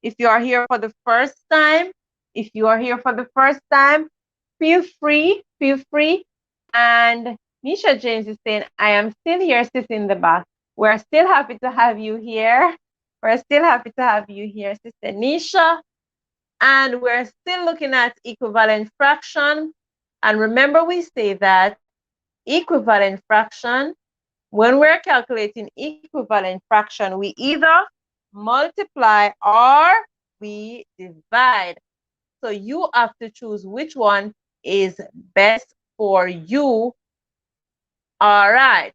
If you are here for the first time, feel free. And Nisha James is saying, I am still here, sis, in the back. We're still happy to have you here. Sister Nisha. And we're still looking at equivalent fraction. And remember, we say that equivalent fraction, when we're calculating equivalent fraction, we either multiply or we divide. So you have to choose which one is best for you. All right.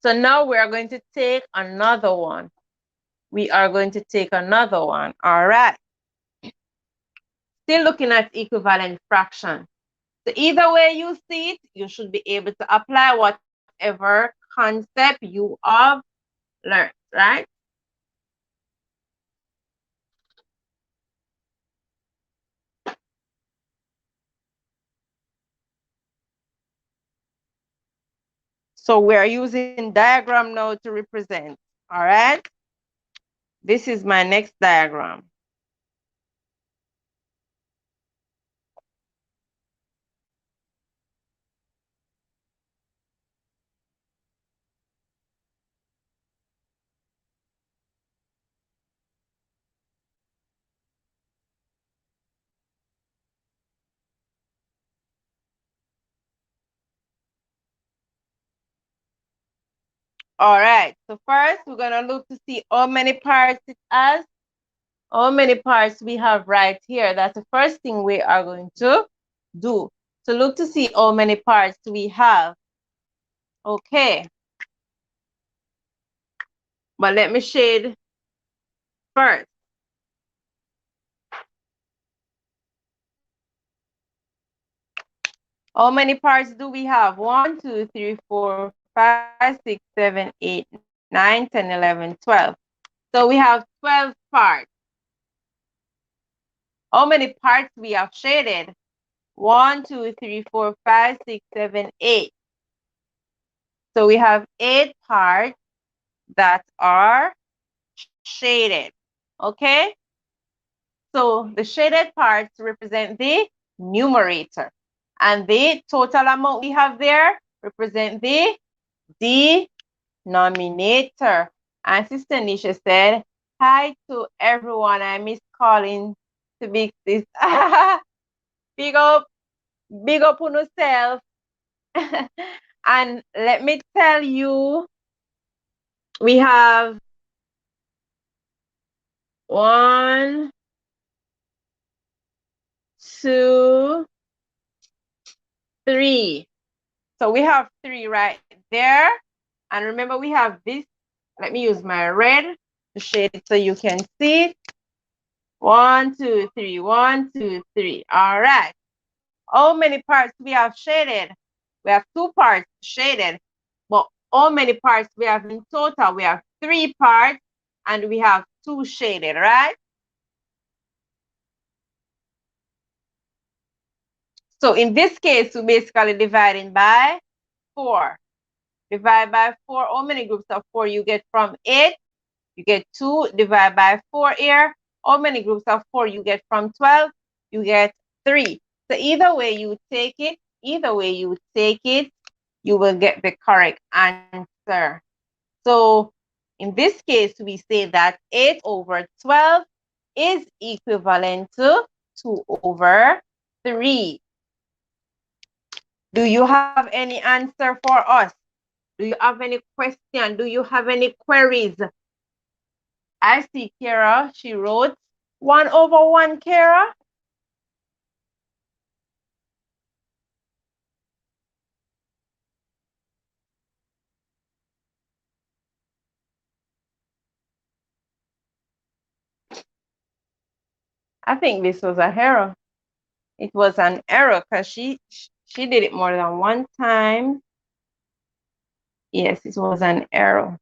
So now we are going to take another one. All right. Still looking at equivalent fraction. So either way you see it, you should be able to apply whatever concept you have learned, right? So we're using diagram now to represent, all right? This is my next diagram. All right, so first we're gonna look to see how many parts it has. How many parts we have right here? That's the first thing we are going to do. So look to see how many parts we have. Okay. But let me shade first. How many parts do we have? 1, 2, 3, 4, 5, 6, 7, 8, 9, 10, 11, 12. So we have 12 parts. How many parts we have shaded? 1, 2, 3, 4, 5, 6, 7, 8. So we have 8 parts that are shaded. Okay? So the shaded parts represent the numerator. And the total amount we have there represent the denominator. And Sister Nisha said, hi to everyone. I miss calling to big sis. Big up on yourself. And let me tell you, we have 1, 2, 3. So we have 3 right there. And remember, we have this. Let me use my red to shade it so you can see it. 1, 2, 3. 1, 2, 3. All right. How many parts we have shaded? We have 2 parts shaded. But how many parts we have in total? We have 3 parts and we have 2 shaded, right? So in this case, we're basically dividing by 4. Divide by 4. How many groups of 4 you get from 8? You get 2. Divide by 4 here. How many groups of 4 you get from 12? You get 3. So either way you take it, you will get the correct answer. So in this case, we say that 8 over 12 is equivalent to 2 over 3. Do you have any answer for us? Do you have any question? Do you have any queries? I see Kara, she wrote 1 over 1, Kara. I think this was a error. It was an error because she did it more than 1 time. Yes, it was an error.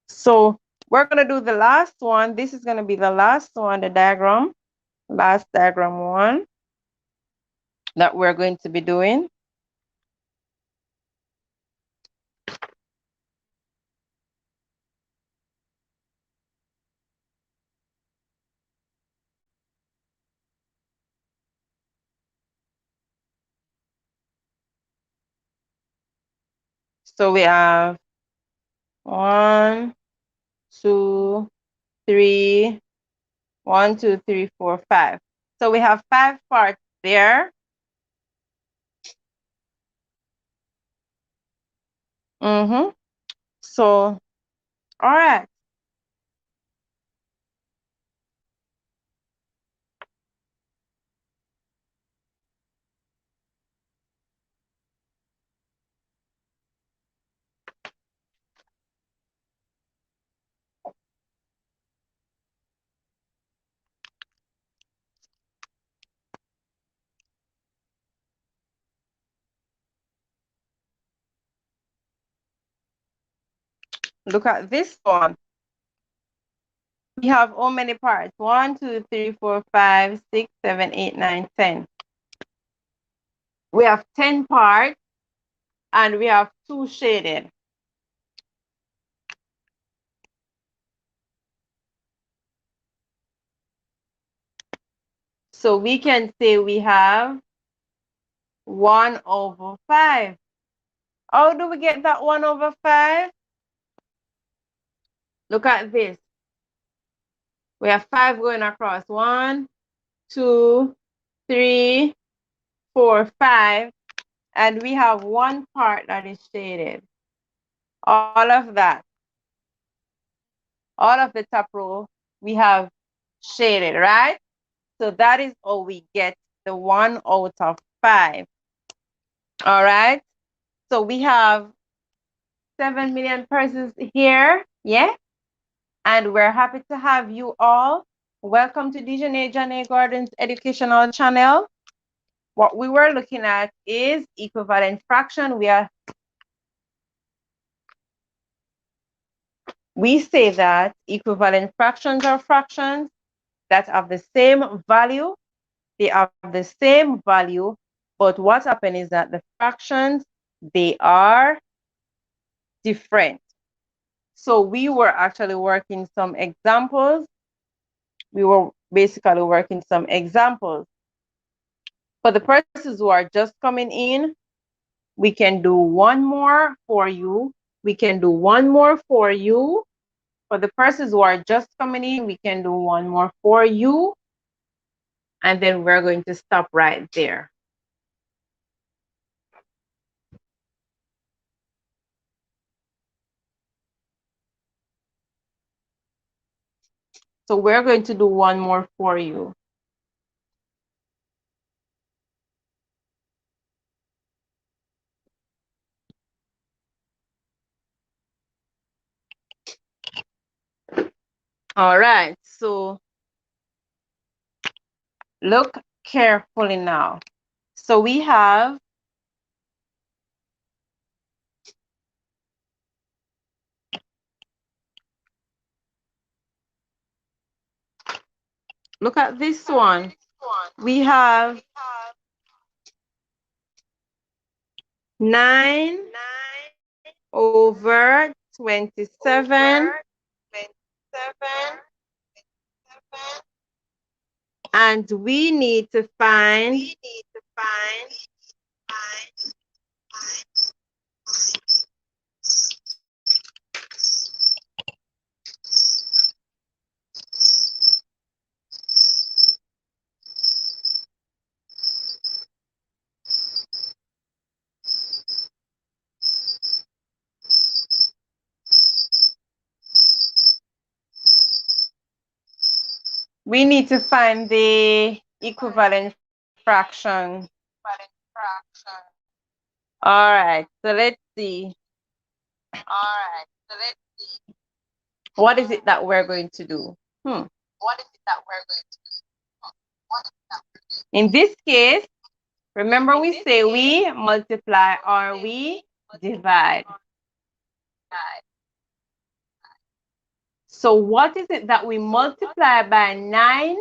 So we're going to do the last one. This is going to be the last one, the diagram. Last diagram 1 that we're going to be doing. So we have 1, 2, 3, 1, 2, 3, 4, 5. So we have 5 parts there. So, all right. Look at this one. We have how many parts? 1, 2, 3, 4, 5, 6, 7, 8, 9, 10. We have 10 parts and we have 2 shaded. So we can say we have 1 over 5. How do we get that 1 over 5? Look at this. We have 5 going across. 1, 2, 3, 4, 5. And we have 1 part that is shaded. All of that. All of the top row we have shaded, right? So that is how we get the 1 out of 5. All right. So we have 7 million persons here. Yeah. And we're happy to have you all. Welcome to Jaynae Gordon's educational channel. What we were looking at is equivalent fraction. We say that equivalent fractions are fractions that have the same value. They have the same value, but what happened is that the fractions, they are different. So we were actually working some examples. We were basically working some examples. For the persons who are just coming in, we can do one more for you. We can do one more for you. For the persons who are just coming in, we can do one more for you. And then we're going to stop right there. So we're going to do one more for you. All right, so look carefully now. So we have look at this one. We have 9 over 27. And we need to find the equivalent fraction. All right, so let's see. What is it that we're going to do? In this case, remember we say we multiply or we divide. So what is it that we multiply by 9?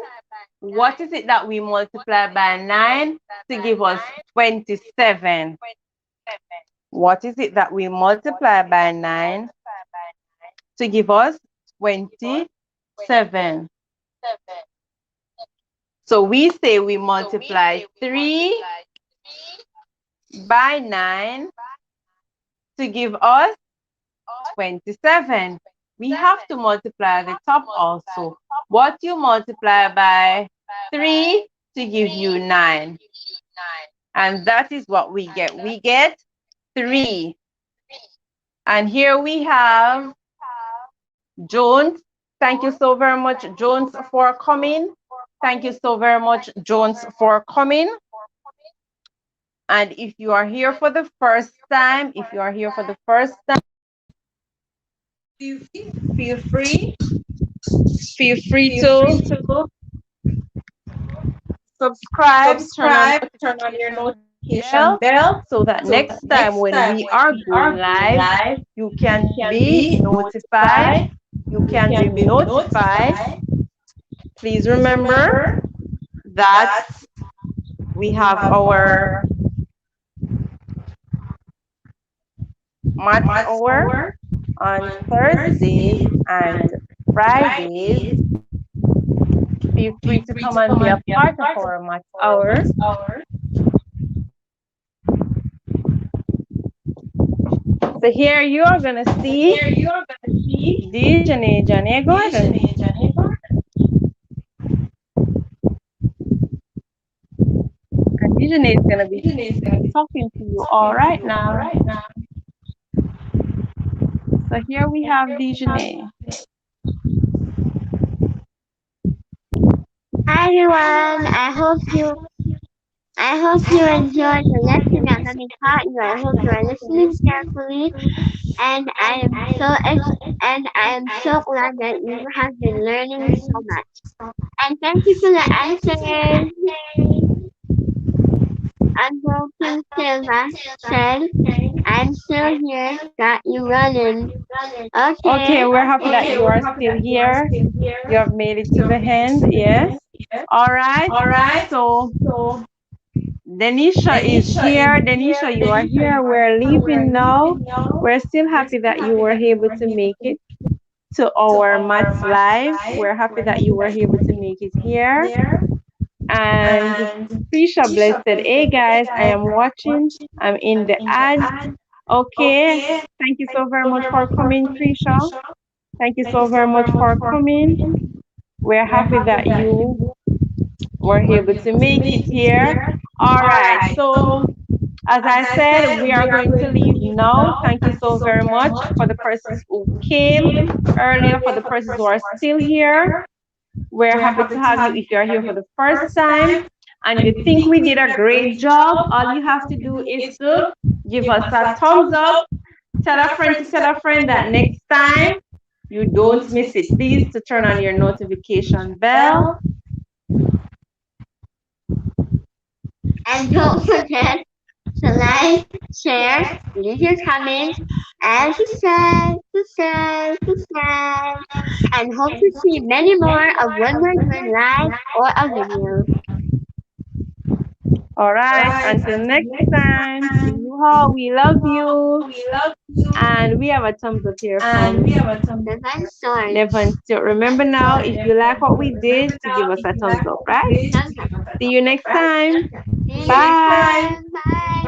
What is it that we multiply by 9 to give us 27? What is it that we multiply by 9 to give us 27? So we say we multiply 3 by 9 to give us 27. We have to multiply the top also. What you multiply by 3 to give you 9. And that is what we get. We get 3. And here we have Jones. Thank you so very much, Jones, for coming. Thank you so very much, Jones, for coming. And if you are here for the first time, feel free to subscribe, turn on your notification bell so that next time when we are going live, you can be notified. Please remember that we have our math hour on Thursdays and Fridays. Feel free to come and be a part of our math hour. So here you are going to see Jaynae Gordon. And Dijonae is going to be talking to you all right now. So here we have Dijonae. Hi everyone. I hope you enjoyed the lesson that Mommy taught you. I hope you are listening carefully, and I am so glad that you have been learning so much. And thank you for the answers. Unbroken Silva said, "I'm still here. Got you running." Okay, Okay. we're happy that you are still here. You have made it to the end. Yes. All right. So Denisha is here. Denisha, you are here. We're leaving now. We're still happy that you were able to make it to our Maths Live. We're happy that you were able to make it here. And Trisha Blessed said, hey guys, I am watching. I'm in the ad. Okay. Thank you so very much for coming, Trisha. Thank you so very much for coming. We're happy that you were able to make it here. All right. So as I said, we are going to leave now. Thank you so very much for the persons who came earlier, for the persons who are still here. We're happy to have you if you're here for the first time and you think we did a great job. All you have to do is to give us a thumbs up. Tell a friend to tell a friend that next time you don't miss it. Please to turn on your notification bell. And don't forget to like, share, leave your comments, and subscribe, and hope to see many more of One More Good live or a video. All right. Until next time. See you all. We love you. And we have a thumbs up here from Devon Source. Devon. So remember now, if you like what we did, to give us a thumbs up, right? Thumbs up. See you next time. See you next Bye. time. Bye.